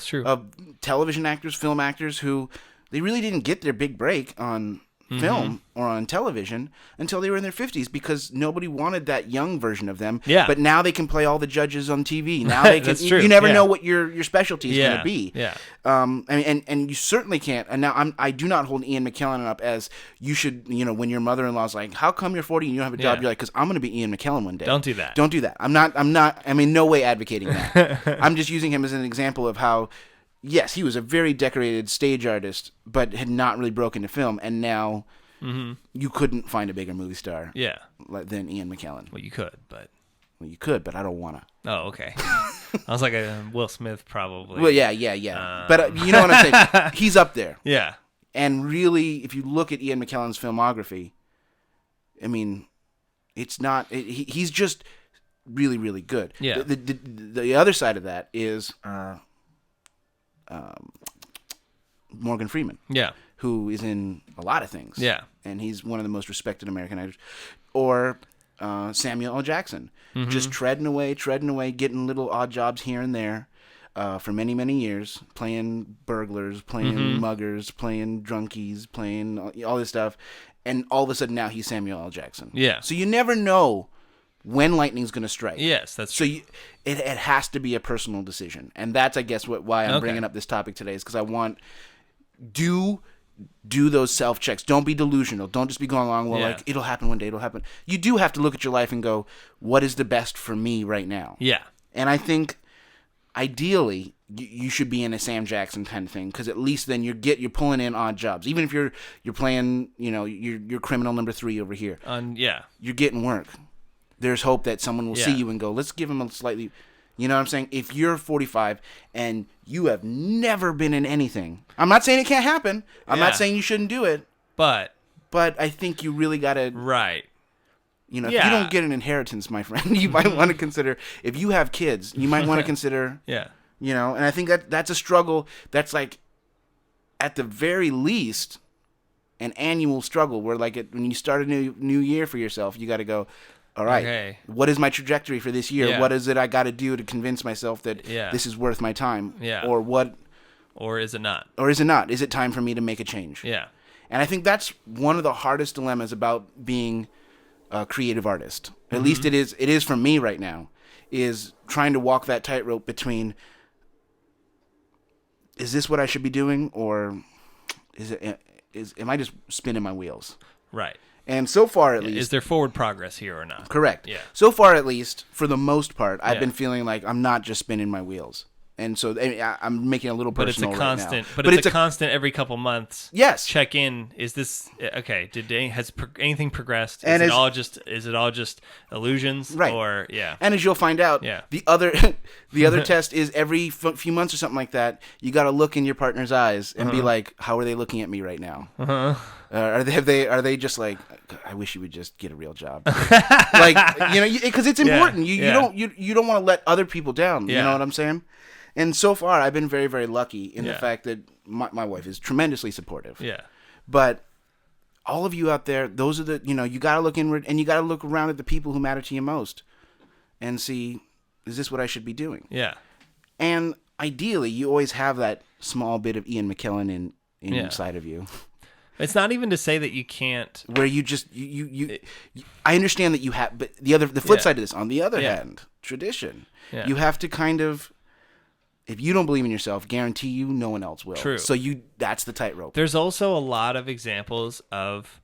true. of television actors, film actors who they really didn't get their big break on film or on television until they were in their 50s because nobody wanted that young version of them. Yeah. But now they can play all the judges on TV. Now they can. You never know what your specialty is going to be. Yeah. And you certainly can't. And now I do not hold Ian McKellen up as you should. When your mother-in-law's like, "How come you're 40 and you don't have a job?" You're like, "Because I'm going to be Ian McKellen one day." Don't do that. Don't do that. I'm not. No way advocating that. I'm just using him as an example of how. Yes, he was a very decorated stage artist, but had not really broken to film, and now you couldn't find a bigger movie star than Ian McKellen. Well, you could, but I don't want to. Oh, okay. I was like Will Smith, probably. Well, yeah. But you know what I'm saying? He's up there. Yeah. And really, if you look at Ian McKellen's filmography, I mean, it's not. He's just really, really good. Yeah. The other side of that is. Morgan Freeman. Yeah. who is in a lot of things. Yeah. And he's one of the most respected American actors. Or Samuel L. Jackson. Just treading away, getting little odd jobs here and there for many, many years, playing burglars, playing muggers, playing drunkies, playing all this stuff. And all of a sudden now he's Samuel L. Jackson. Yeah. So you never know when lightning's going to strike. Yes, that's true. So it has to be a personal decision. And that's, I guess, why I'm bringing up this topic today is because I want... Do those self-checks. Don't be delusional. Don't just be going along, like, it'll happen one day, it'll happen. You do have to look at your life and go, what is the best for me right now? Yeah. And I think, ideally, you should be in a Sam Jackson kind of thing, because at least then you're pulling in odd jobs. Even if you're playing, you're criminal number 3 over here. You're getting work. There's hope that someone will see you and go, let's give him a slightly... You know what I'm saying? If you're 45 and you have never been in anything, I'm not saying it can't happen. I'm not saying you shouldn't do it. But I think you really got to... Right. If you don't get an inheritance, my friend, you might want to consider... If you have kids, you might want to consider... Yeah. And I think that's a struggle that's like, at the very least, an annual struggle where like when you start a new year for yourself, you got to go... All right, What is my trajectory for this year? Yeah. What is it I got to do to convince myself that this is worth my time? Yeah. Or what? Or is it not? Is it time for me to make a change? Yeah. And I think that's one of the hardest dilemmas about being a creative artist. At least it is for me right now, is trying to walk that tightrope between, is this what I should be doing, or am I just spinning my wheels? Right. And so far, at least... Is there forward progress here or not? Correct. Yeah. So far, at least, for the most part, I've been feeling like I'm not just spinning my wheels. And so I'm making a little personal right now. But it's a constant every couple months. Yes. Check in. Is this... Okay, has anything progressed? Is it all just illusions? Right. Or, And as you'll find out, the other test is every few months or something like that, you got to look in your partner's eyes and be like, how are they looking at me right now? Are they just like, I wish you would just get a real job, like, because it's important. You don't want to let other people down. You know what I'm saying? And so far, I've been very, very lucky in the fact that my wife is tremendously supportive. Yeah. But all of you out there, those are the you got to look inward and you got to look around at the people who matter to you most, and see, is this what I should be doing? Yeah. And ideally, you always have that small bit of Ian McKellen inside of you. It's not even to say that you can't. Where you just I understand that you have, but the flip side of this, on the other hand, tradition. Yeah. You have to kind of, if you don't believe in yourself, guarantee you no one else will. True. So that's the tightrope. There's also a lot of examples of,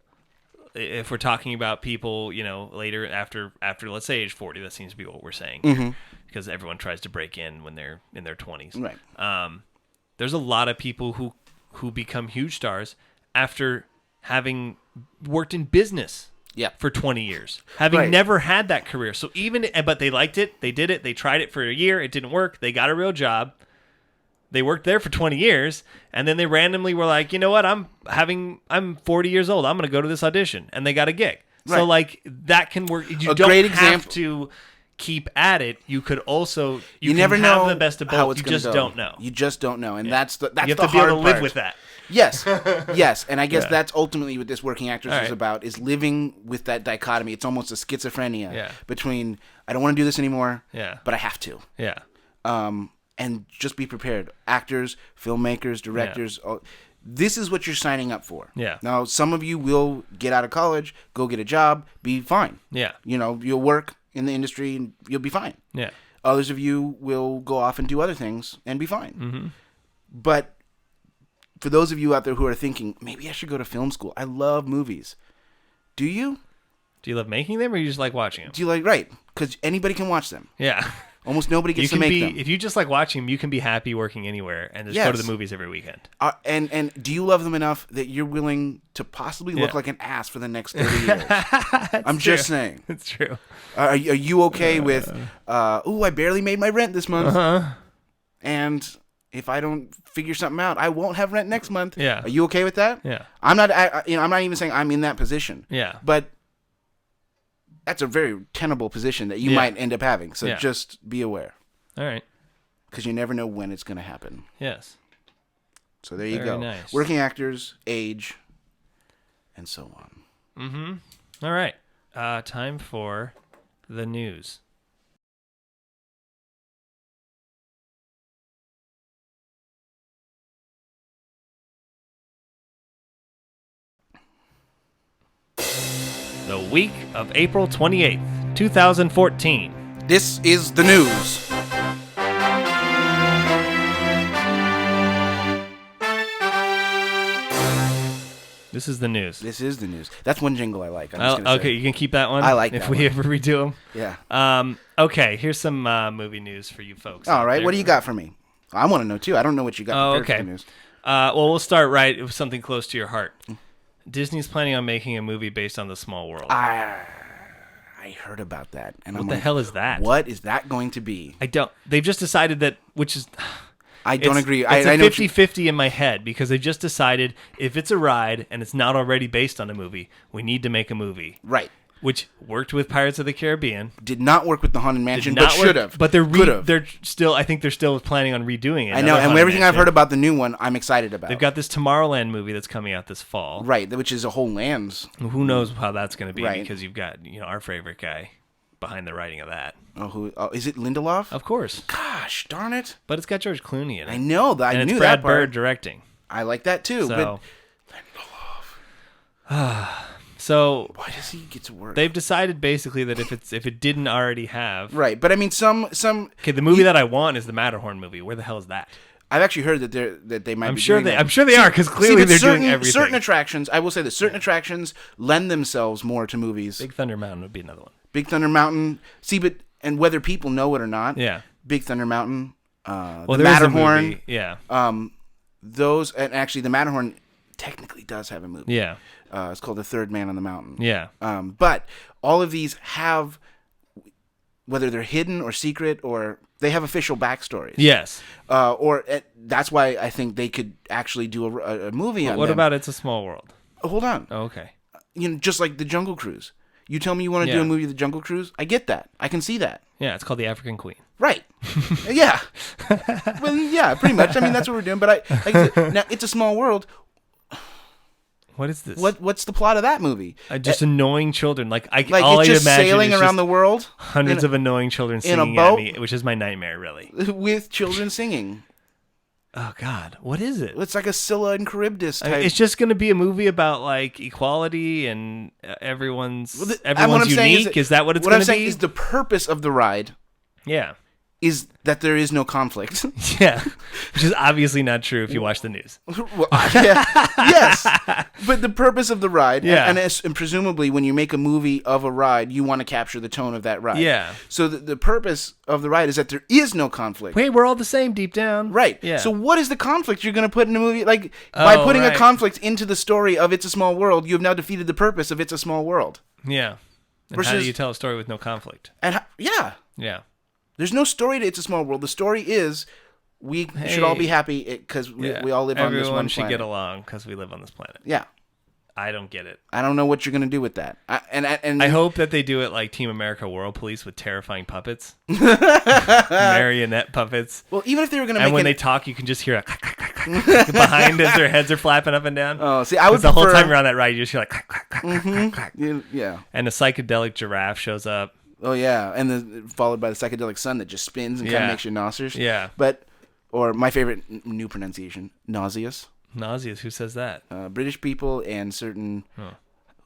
if we're talking about people, later after let's say age 40, that seems to be what we're saying, because everyone tries to break in when they're in their 20s. Right. There's a lot of people who become huge stars after having worked in business for 20 years, having never had that career. So but they liked it, they did it, they tried it for a year, it didn't work, they got a real job, they worked there for 20 years, and then they randomly were like, you know what, I'm 40 years old, I'm going to go to this audition, and they got a gig. Right. So like that can work. You don't have to keep at it. You could also you never know have the best of both. You just don't know. You just don't know, and that's the you have to be able to live with that. Yes, and I guess that's ultimately what this Working Actors is about, is living with that dichotomy. It's almost a schizophrenia between, I don't want to do this anymore, but I have to. Yeah. And just be prepared. Actors, filmmakers, directors, this is what you're signing up for. Yeah. Now, some of you will get out of college, go get a job, be fine. Yeah. You'll work in the industry and you'll be fine. Yeah. Others of you will go off and do other things and be fine. Mm-hmm. But for those of you out there who are thinking, maybe I should go to film school. I love movies. Do you? Do you love making them, or you just like watching them? Do you right? Because anybody can watch them. Yeah. Almost nobody gets to make them. If you just like watching them, you can be happy working anywhere and just go to the movies every weekend. And do you love them enough that you're willing to possibly look like an ass for the next 30 years? I'm just saying. It's true. Are you okay with, I barely made my rent this month, and if I don't figure something out, I won't have rent next month. Yeah. Are you okay with that? Yeah. I'm not even saying I'm in that position. Yeah. But that's a very tenable position that you might end up having. So just be aware. All right. Because you never know when it's going to happen. Yes. So there you Very go. Nice. Working actors, age, and so on. All right. Time for the news. The week of April 28th, 2014. This is the news. This is the news. This is the news. That's one jingle I like. Okay, you can keep that one? I like that if we ever redo them. Yeah. Okay, here's some movie news for you folks. All right, what do you got for me? I want to know, too. I don't know what you got prepared for the news. Well, we'll start right with something close to your heart. Disney's planning on making a movie based on The Small World. I heard about that. And what the hell is that? What is that going to be? They've just decided that, which is... I don't agree. It's a 50-50 in my head because they just decided if it's a ride and it's not already based on a movie, we need to make a movie. Right. Which worked with Pirates of the Caribbean. Did not work with the Haunted Mansion, but should have. But they're still. I think they're still planning on redoing it. I know, and everything I've heard about the new one, I'm excited about. They've got this Tomorrowland movie that's coming out this fall. Right, which is a whole lands. Who knows how that's going to be? Right. Because you've got our favorite guy behind the writing of that. Oh, is it Lindelof? Of course. Gosh, darn it! But it's got George Clooney in it. I know that. And it's Brad Bird directing. I like that too. So, but Lindelof. So why does he get to work? They've decided basically that if it didn't already have right, but I mean some. Okay, the movie that I want is the Matterhorn movie. Where the hell is that? I've actually heard that they might. I'm sure they are because clearly they're doing everything. Certain attractions, I will say that certain attractions lend themselves more to movies. Big Thunder Mountain would be another one. Big Thunder Mountain. And whether people know it or not. Yeah. Big Thunder Mountain. The Matterhorn. Yeah. Those and actually the Matterhorn technically does have a movie. Yeah. It's called The Third Man on the Mountain. Yeah. But all of these have, whether they're hidden or secret or they have official backstories. Yes. That's why I think they could actually do a movie on what them. About It's a Small World? Oh, hold on. Oh, okay. Just like the Jungle Cruise. You tell me you want to do a movie of the Jungle Cruise? I get that. I can see that. Yeah, it's called The African Queen. Right. Yeah. Well, yeah, pretty much. I mean, that's what we're doing. But now It's a Small World. What is this? What's the plot of that movie? Just annoying children. All it's just sailing around the world. Hundreds of annoying children singing at me, which is my nightmare, really. With children singing. Oh God, what is it? It's like a Scylla and Charybdis type. It's just going to be a movie about equality and everyone's unique. Is that what it's going to be? What I'm saying is the purpose of the ride. Yeah. Is that there is no conflict. Yeah, which is obviously not true if you watch the news. Well, yes, but the purpose of the ride, and presumably when you make a movie of a ride, you want to capture the tone of that ride. Yeah. So the purpose of the ride is that there is no conflict. Wait, we're all the same deep down. Right. Yeah. So what is the conflict you're going to put in a movie? By putting a conflict into the story of It's a Small World, you have now defeated the purpose of It's a Small World. Yeah. And how do you tell a story with no conflict? Yeah. There's no story to It's a Small World. The story is we should all be happy because we all live on this one planet. Everyone should get along because we live on this planet. Yeah. I don't get it. I don't know what you're going to do with that. I hope that they do it like Team America World Police with terrifying puppets. Marionette puppets. Well, even if they were going to And when they talk, you can just hear a behind as their heads are flapping up and down. Oh, see, I would the whole time you're on that ride, you just hear Yeah. And a psychedelic giraffe shows up. Oh, yeah. And then followed by the psychedelic sun that just spins and kind of makes you nauseous. Yeah. Or my favorite new pronunciation, nauseous. Nauseous? Who says that? British people and certain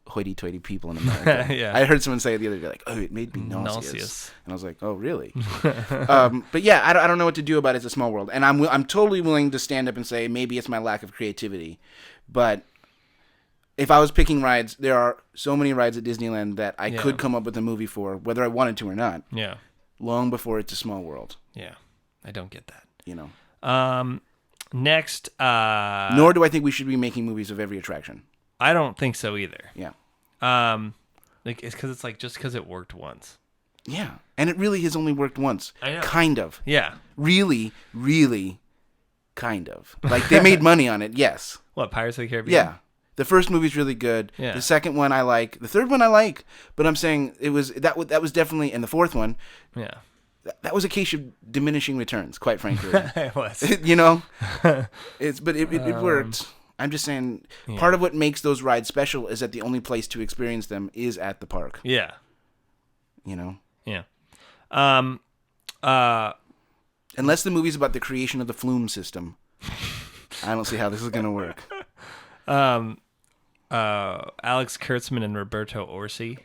hoity-toity people in America. Yeah. I heard someone say it the other day, it made me nauseous. And I was like, oh, really? But yeah, I don't know what to do about It's a Small World. And I'm totally willing to stand up and say maybe it's my lack of creativity. But if I was picking rides, there are so many rides at Disneyland that I could come up with a movie for, whether I wanted to or not. Yeah. Long before It's a Small World. Yeah. I don't get that. Next. Nor do I think we should be making movies of every attraction. I don't think so either. Yeah. It's because it's just because it worked once. Yeah. And it really has only worked once. I know. Kind of. Yeah. Really, really kind of. They made money on it, yes. What, Pirates of the Caribbean? Yeah. The first movie's really good. Yeah. The second one I like. The third one I like. But I'm saying that was definitely, and the fourth one. Yeah. that was a case of diminishing returns, quite frankly. It was. But it worked. I'm just saying, part of what makes those rides special is that the only place to experience them is at the park. Yeah. Yeah. Unless the movie's about the creation of the flume system, I don't see how this is going to work. Alex Kurtzman and Roberto Orsi.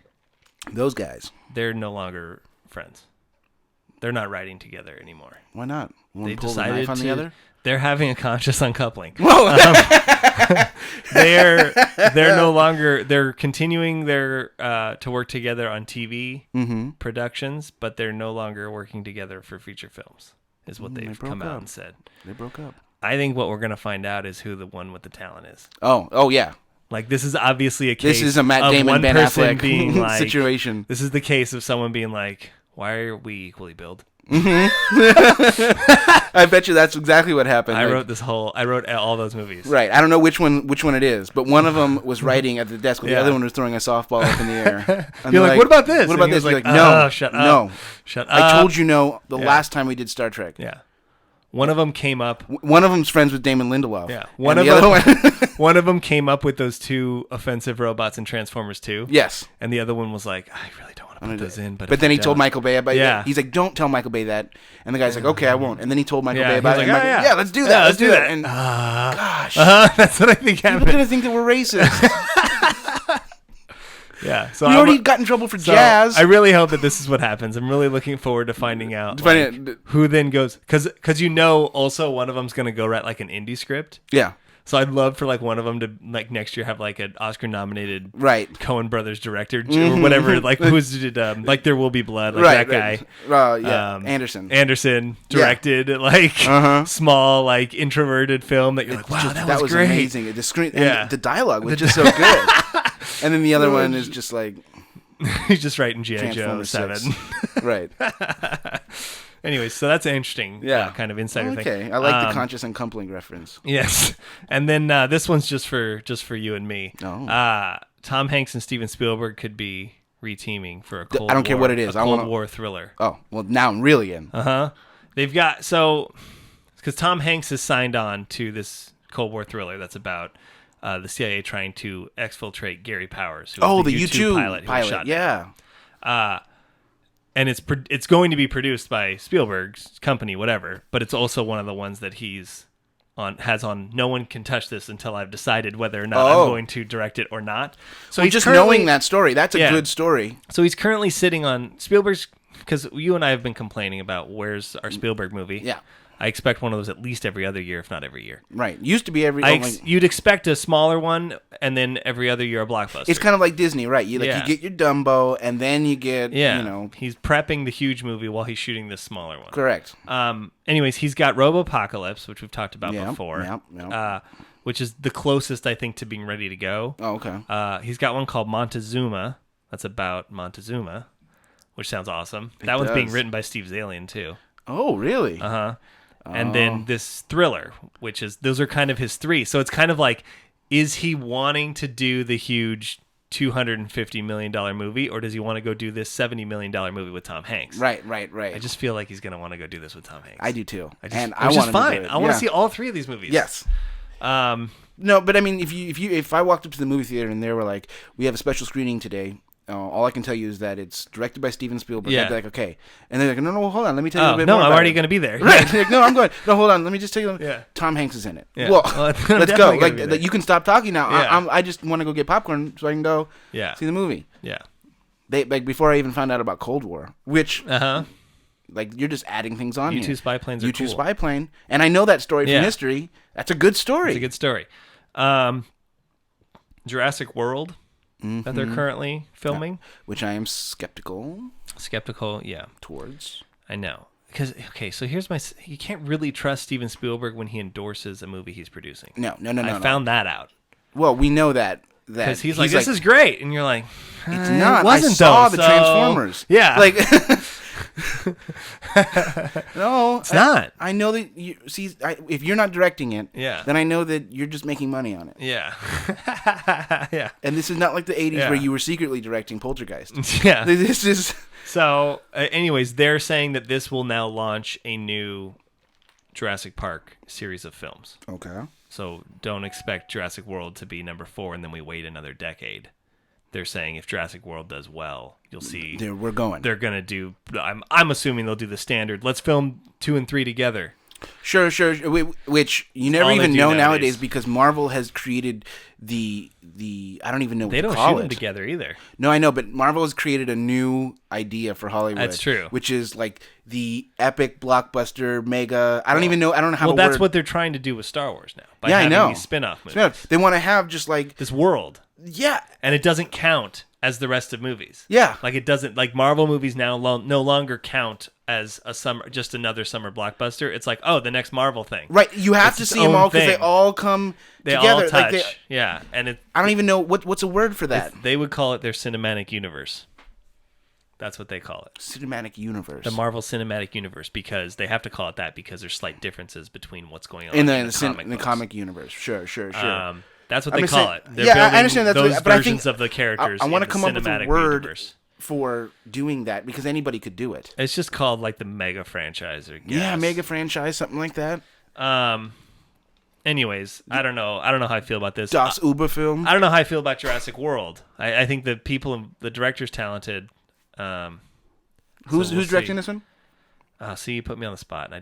Those guys. They're no longer friends. They're not riding together anymore. Why not? They decided on the other? They're having a conscious uncoupling. Whoa. They're no longer. They're continuing to work together on TV productions, but they're no longer working together for feature films. Is what they've come out and said. They broke up. I think what we're gonna find out is who the one with the talent is. Oh yeah. Like, this is obviously a case. This is a Matt Damon, Ben Affleck being like, situation. This is the case of someone being like, "Why are we equally billed?" I bet you that's exactly what happened. I wrote all those movies. Right. I don't know which one it is, but one of them was writing at the desk, while the other one was throwing a softball up in the air. You're like, "What about this?" What about this? You're like, "No, shut up. No, shut up." I told you no the last time we did Star Trek. Yeah. One of them came up. One of them's friends with Damon Lindelof. Yeah. One of them came up with those two offensive robots in Transformers 2. Yes. And the other one was like, "I really don't want to put those in." But then he told Michael Bay about it. He's like, "Don't tell Michael Bay that." And the guy's like, "Okay, I won't." And then he told Michael Bay about it. Like, yeah, let's do that. Yeah, let's do that. And gosh. That's what I think happened. People are going to think that we're racist. Yeah, so we already got in trouble for jazz. I really hope that this is what happens. I'm really looking forward to finding out who then goes, because also one of them's gonna go write like an indie script. Yeah. So I'd love for like one of them to like next year have like an Oscar nominated Coen Brothers director or whatever. Like who's did like There Will Be Blood, like that guy. Anderson directed small like introverted film that you're like, wow, that was great. Amazing. The screen, and the dialogue was just so good. And then the other one is just like he's just writing G.I. Joe 7. Right. Anyways, so that's an interesting kind of insider thing. Okay, I like the conscious uncoupling reference. Yes, and then this one's just for you and me. Oh. Tom Hanks and Steven Spielberg could be reteaming for a Cold I don't care what it is. A Cold War thriller. Oh, well, now I'm really in. They've got because Tom Hanks is signed on to this Cold War thriller that's about the CIA trying to exfiltrate Gary Powers, who was the U-2 pilot who shot him. And it's going to be produced by Spielberg's company, whatever, but it's also one of the ones that has on no one can touch this until I've decided whether or not I'm going to direct it or not. So he's just knowing that story, that's a good story. So he's currently sitting on Spielberg's, because you and I have been complaining about where's our Spielberg movie. Yeah. I expect one of those at least every other year, if not every year. Right. Used to be every... You'd expect a smaller one, and then every other year a blockbuster. It's kind of like Disney, right? You get your Dumbo, and then you get, He's prepping the huge movie while he's shooting this smaller one. Correct. Anyways, he's got Robopocalypse, which we've talked about before. Which is the closest, I think, to being ready to go. Oh, okay. He's got one called Montezuma. That's about Montezuma, which sounds awesome. That one's being written by Steve Zalian, too. Oh, really? Uh-huh. And then this thriller, which is, those are kind of his three. So it's kind of like, is he wanting to do the huge $250 million movie, or does he want to go do this $70 million movie with Tom Hanks? Right. I just feel like he's going to want to go do this with Tom Hanks. I do too. Which is fine. I want to see all three of these movies. Yes. No, but I mean, if I walked up to the movie theater and they were like, "We have a special screening today," all I can tell you is that it's directed by Steven Spielberg. Yeah. I'd be like, okay. And they're like, no, hold on. Let me tell you a little bit more I'm about already going to be there. Right. No, I'm going. No, hold on. Let me just tell you. Yeah. Tom Hanks is in it. Yeah. Well, let's go. Like, you can stop talking now. Yeah. I just want to go get popcorn so I can go see the movie. Yeah. Before I even found out about Cold War, which like you're just adding things on U-2 spy planes are cool. U-2 spy plane. And I know that story from history. That's a good story. It's a good story. Jurassic World. That they're currently filming, which I am skeptical, towards. I know, because so here's you can't really trust Steven Spielberg when he endorses a movie he's producing. No. I found that out. Well, we know that because he's like, this is great, and you're like, it's not. It wasn't. I saw the Transformers. Yeah, like No, it's not. I know that you see. If you're not directing it, yeah, then I know that you're just making money on it. Yeah, yeah. And this is not like the '80s where you were secretly directing Poltergeist. Yeah, this is. So, anyways, they're saying that this will now launch a new Jurassic Park series of films. Okay. So don't expect Jurassic World to be number 4 and then we wait another decade. They're saying if Jurassic World does well, you'll see. We're going. They're gonna do. I'm assuming they'll do the standard. Let's film 2 and 3 together. Sure. Which you never even know nowadays because Marvel has created the I don't even know what they don't shoot them together either. No, I know, but Marvel has created a new idea for Hollywood. That's true. Which is like the epic blockbuster mega. I don't even know. I don't know how. Well, that's what they're trying to do with Star Wars now. By I know. These spin-off movies. They want to have just like this world. Yeah. And it doesn't count as the rest of movies. Yeah. Like it doesn't. Like Marvel movies now no longer count as just another summer blockbuster. It's like, oh, the next Marvel thing. Right. You have to see them all because they all come together. All touch. Yeah. And I don't even know what's a word for that. They would call it their cinematic universe. That's what they call it. Cinematic universe. The Marvel Cinematic Universe, because they have to call it that because there's slight differences between what's going on in the comic universe. Sure. That's what they call it. They're building I understand that. Those versions of the characters. I want to come up with a word universe for doing that because anybody could do it. It's just called like the mega franchise, or mega franchise, something like that. Anyways, I don't know how I feel about this. Das Uberfilm. I don't know how I feel about Jurassic World. I think the director's talented. Who's directing this one? See, you put me on the spot, and I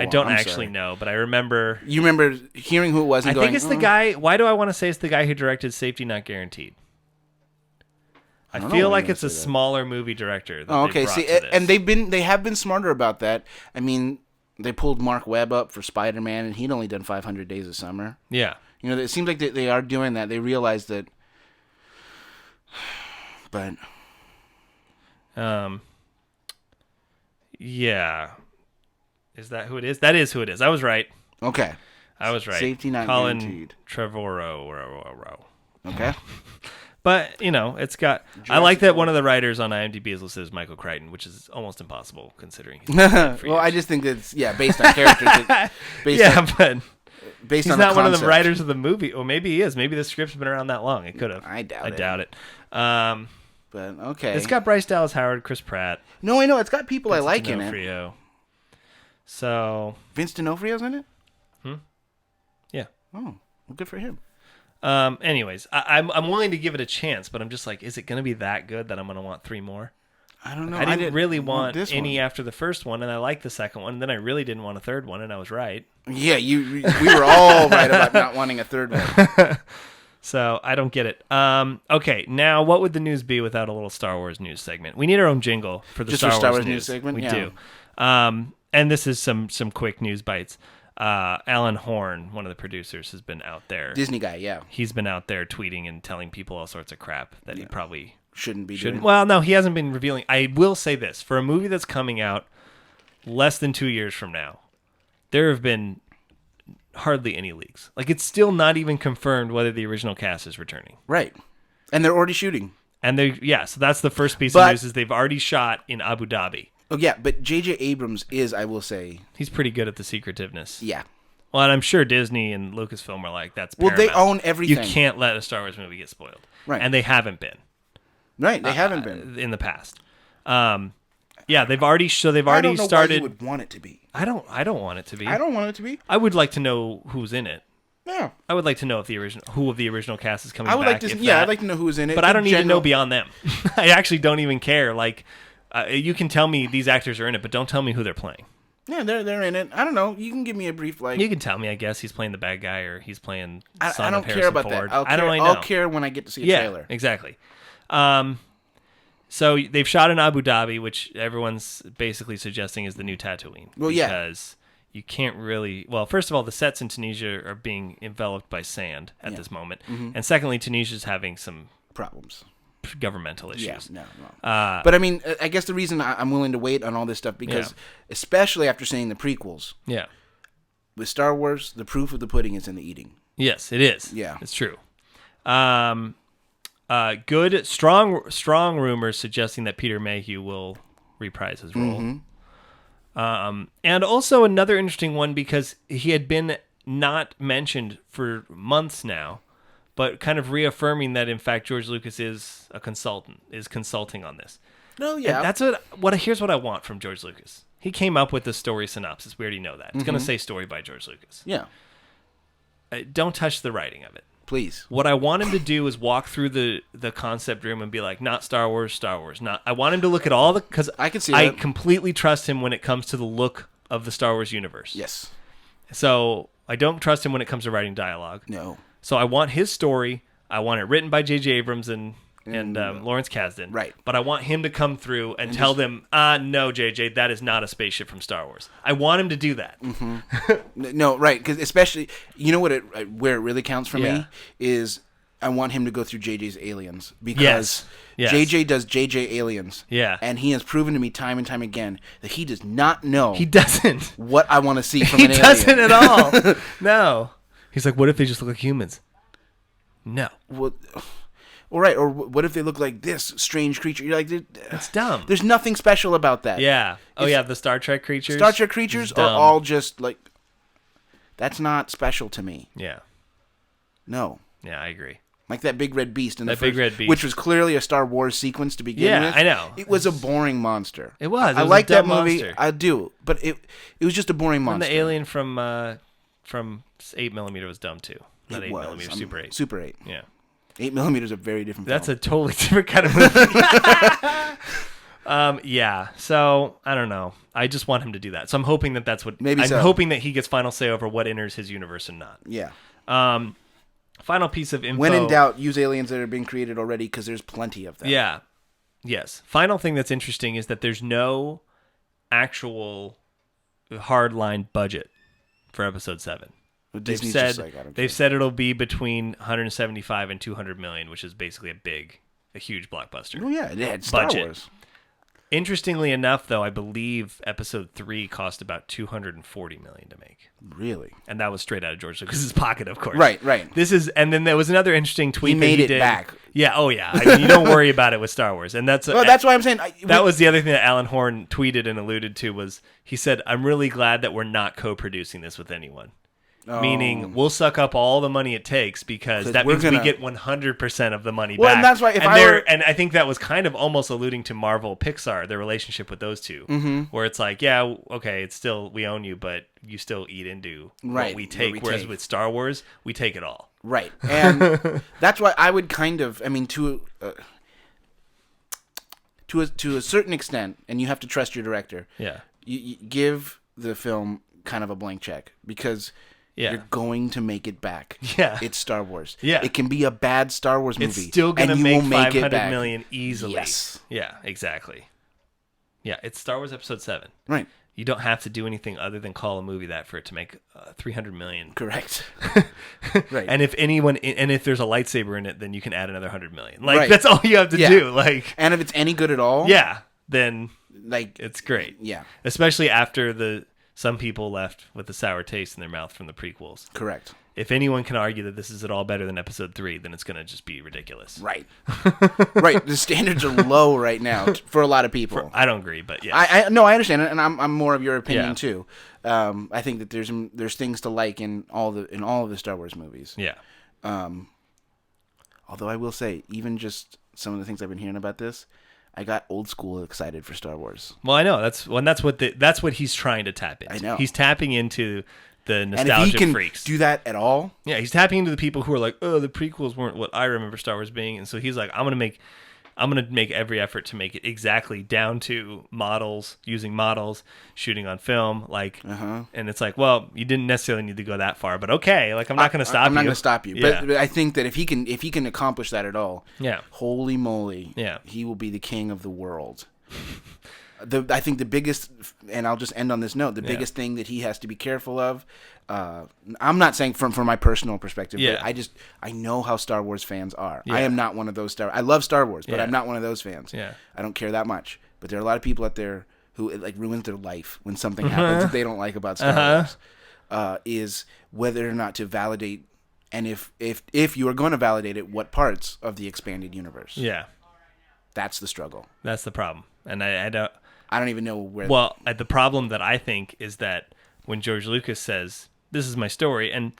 don't actually know, but I remember. You remember hearing who it was? And I think it's the guy. Why do I want to say it's the guy who directed Safety Not Guaranteed? I feel like it's a smaller movie director. Okay, see, and they have been smarter about that. I mean, they pulled Mark Webb up for Spider-Man, and he'd only done 500 Days of Summer. Yeah, it seems like they are doing that. They realize that, but. Yeah. Is that who it is? That is who it is. I was right. Okay. I was right. Safety Not Colin Guaranteed. Trevorrow. Okay. But, it's got... Jurassic I like that one of the writers on IMDb is listed as Michael Crichton, which is almost impossible considering he's been well, I just think that's, based on characters. But... Based he's on not one of the writers of the movie. Or maybe he is. Maybe the script's been around that long. It could have. I doubt it. But, okay. It's got Bryce Dallas Howard, Chris Pratt. No, I know. It's got people I like in it. So... Vince D'Onofrio's in it? Yeah. Oh, well, good for him. Anyways, I'm willing to give it a chance, but I'm just like, is it going to be that good that I'm going to want 3 more? I don't know. I didn't really want any after the first one, and I liked the second one, and then I really didn't want a third one, and I was right. Yeah, we were all right about not wanting a third one. So, I don't get it. Okay, now, what would the news be without a little Star Wars news segment? We need our own jingle for the Star Wars news segment. We do. And this is some quick news bites. Alan Horn, one of the producers, has been out there. Disney guy, yeah. He's been out there tweeting and telling people all sorts of crap that he probably shouldn't be doing. Well, no, he hasn't been revealing. I will say this. For a movie that's coming out less than 2 years from now, there have been hardly any leaks. Like, it's still not even confirmed whether the original cast is returning. Right. And they're already shooting. And so that's the first piece of news is they've already shot in Abu Dhabi. Oh, yeah, but J.J. Abrams is, I will say... He's pretty good at the secretiveness. Yeah. Well, and I'm sure Disney and Lucasfilm are like, that's paramount. Well, they own everything. You can't let a Star Wars movie get spoiled. Right. And they haven't been. Right, they haven't been. In the past. They've already started... I don't know why you would want it to be. I don't want it to be. I don't want it to be. I would like to know who's in it. Yeah. I would like to know who of the original cast is coming back. I'd like to know who's in it. But I don't need to know beyond them. I actually don't even care. Like, you can tell me these actors are in it, but don't tell me who they're playing. Yeah, they're in it. I don't know. You can give me a brief, like... You can tell me, I guess, he's playing the bad guy or he's playing I son don't of Harrison care about Ford. that. I don't really know. I'll care when I get to see a trailer. Exactly. So they've shot in Abu Dhabi, which everyone's basically suggesting is the new Tatooine. Well, because you can't really... Well, first of all, the sets in Tunisia are being enveloped by sand at this moment. Mm-hmm. And secondly, Tunisia's having some... problems. Governmental issues. Yeah, no. But I mean, I guess the reason I'm willing to wait on all this stuff, because especially after seeing the prequels... Yeah. With Star Wars, the proof of the pudding is in the eating. Yes, it is. Yeah. It's true. Good, strong rumors suggesting that Peter Mayhew will reprise his role. And also another interesting one because he had been not mentioned for months now, but kind of reaffirming that in fact George Lucas is a consultant, is consulting on this. No, yeah. And that's what here's what I want from George Lucas. He came up with the story synopsis. We already know that. It's going to say story by George Lucas. Yeah. Don't touch the writing of it. Please. What I want him to do is walk through the concept room and be like, not Star Wars, Star Wars. Not. I want him to look at all the... Because I can see I that. completely trust him when it comes to the look of the Star Wars universe. Yes. So I don't trust him when it comes to writing dialogue. No. So I want his story. I want it written by J.J. Abrams and Lawrence Kasdan. Right. But I want him to come through and tell them, no, JJ, that is not a spaceship from Star Wars. I want him to do that. No, right. Because especially, you know where it really counts for me is I want him to go through JJ's Aliens. Because JJ does JJ Aliens. Yeah. And he has proven to me time and time again that he does not know. He doesn't. What I want to see from an alien. He doesn't at all. No. He's like, what if they just look like humans? No. Well, all right, or what if they look like this strange creature? You're like, that's dumb. There's nothing special about that. Yeah. Oh, yeah, the Star Trek creatures. Star Trek creatures are all just like, that's not special to me. Yeah. No. Yeah, I agree. Like that big red beast in the first, big red beast, which was clearly a Star Wars sequence to begin with. Yeah, I know. It was a boring monster. It was. I like that movie. Monster. I do, but it was just a boring monster. And the alien from 8mm was dumb too. Not 8mm, Super 8. Super 8. Yeah. 8mm is a very different film. That's a totally different kind of movie. Yeah. So I don't know. I just want him to do that. So I'm hoping that that's what. I'm hoping that he gets final say over what enters his universe and not. Yeah. Final piece of info. When in doubt, use aliens that are being created already because there's plenty of them. Yeah. Yes. Final thing that's interesting is that there's no actual hardline budget for Episode 7. They've said it'll be between 175 and 200 million, which is basically a huge blockbuster. Oh yeah, it had Star Wars. Interestingly enough, though, I believe Episode 3 cost about $240 million to make. Really? And that was straight out of George Lucas's pocket, of course. Right. And then there was another interesting tweet. He made it back. Yeah. Oh yeah. I mean, you don't worry about it with Star Wars, and that's why I'm saying that was the other thing that Alan Horn tweeted and alluded to was he said, "I'm really glad that we're not co-producing this with anyone." Meaning, we'll suck up all the money it takes because that means we get 100% of the money back. And that's why and I think that was kind of almost alluding to Marvel Pixar, their relationship with those two, where it's like, yeah, okay, it's still we own you, but you still eat into what we take. Whereas with Star Wars, we take it all. Right, and that's why I would kind of, I mean, to a certain extent, and you have to trust your director. Yeah, you give the film kind of a blank check because. Yeah. You're going to make it back. Yeah. It's Star Wars. Yeah. It can be a bad Star Wars movie. It's still going to make $500 million easily. Yes. Yeah, exactly. Yeah, it's Star Wars Episode 7. Right. You don't have to do anything other than call a movie that for it to make $300 million. Correct. Right. And if there's a lightsaber in it, then you can add another $100 million. Like, that's all you have to do. Like, and if it's any good at all. Yeah, then like it's great. Yeah. Especially after some people left with a sour taste in their mouth from the prequels. Correct. If anyone can argue that this is at all better than Episode 3, then it's going to just be ridiculous. Right. Right. The standards are low right now for a lot of people. I don't agree, but yeah. I understand it, and I'm more of your opinion too. I think that there's things to like in all of the Star Wars movies. Yeah. Although I will say, even just some of the things I've been hearing about this, I got old school excited for Star Wars. Well, I know that's what he's trying to tap into. I know he's tapping into the nostalgia freaks. Do that at all? Yeah, he's tapping into the people who are like, oh, the prequels weren't what I remember Star Wars being, and so he's like, I'm gonna make every effort to make it exactly down to models, using models, shooting on film, like, and it's like, well, you didn't necessarily need to go that far, but okay, like I'm not gonna stop you. I'm not gonna stop you, but I think that if he can accomplish that at all, holy moly, he will be the king of the world. I think the biggest, and I'll just end on this note, the biggest thing that he has to be careful of, I'm not saying from my personal perspective, but I know how Star Wars fans are. I am not one of those I love Star Wars, but I'm not one of those fans. Yeah. I don't care that much. But there are a lot of people out there who it like ruins their life when something happens that they don't like about Star Wars. Is whether or not to validate, and if you are going to validate it, what parts of the expanded universe. Yeah. That's the struggle. That's the problem. And I don't I don't even know where. Well, the problem that I think is that when George Lucas says, "This is my story," and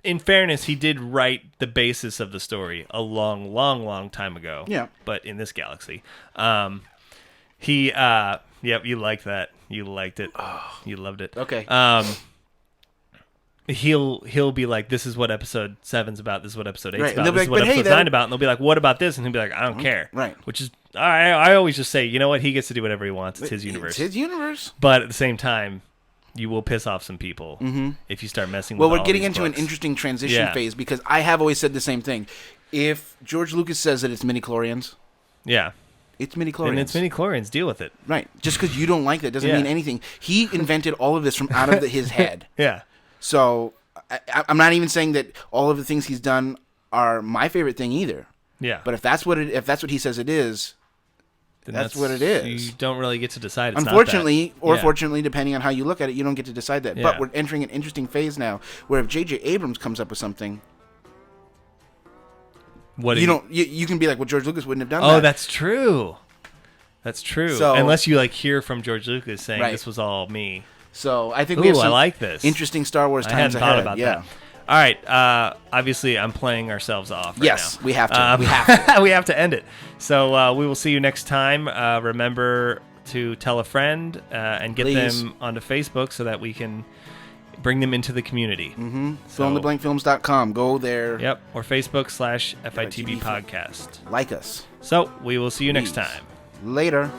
in fairness, he did write the basis of the story a long time ago. Yeah. But in this galaxy, he, yep, you liked that. You liked it. Oh, you loved it. Okay. He'll be like, "This is what episode 7's about. This is what episode 8's right. about. This is what episode 9 about." And they'll be like, "What about this?" And he'll be like, "I don't care." Right. Which is, I always just say, you know what? He gets to do whatever he wants. It's his universe. It's his universe. But at the same time, you will piss off some people if you start messing with Well, we're all getting these into books. an interesting transition phase because I have always said the same thing. If George Lucas says that it's midi-chlorians, yeah, it's midi-chlorians. And it's midi-chlorians. Deal with it. Right. Just because you don't like that doesn't mean anything. He invented all of this from out of his head. Yeah. So I'm not even saying that all of the things he's done are my favorite thing either. Yeah. But if that's what he says it is, then that's what it is. You don't really get to decide. It's Unfortunately, not that. or fortunately, depending on how you look at it, you don't get to decide that. Yeah. But we're entering an interesting phase now where if J.J. Abrams comes up with something, you can be like, well, George Lucas wouldn't have done that. Oh, that's true. That's true. So, unless you hear from George Lucas saying this was all me. So I think we have some I like this. Interesting Star Wars times ahead. I hadn't thought about that. All right. Obviously, I'm playing ourselves off right yes, now. We have to. We have to. We have to end it. So we will see you next time. Remember to tell a friend and get them onto Facebook so that we can bring them into the community. Mm-hmm. So, FilmTheBlankFilms.com. Go there. Yep. Or Facebook/FITB Podcast. Like us. So we will see you next time. Later.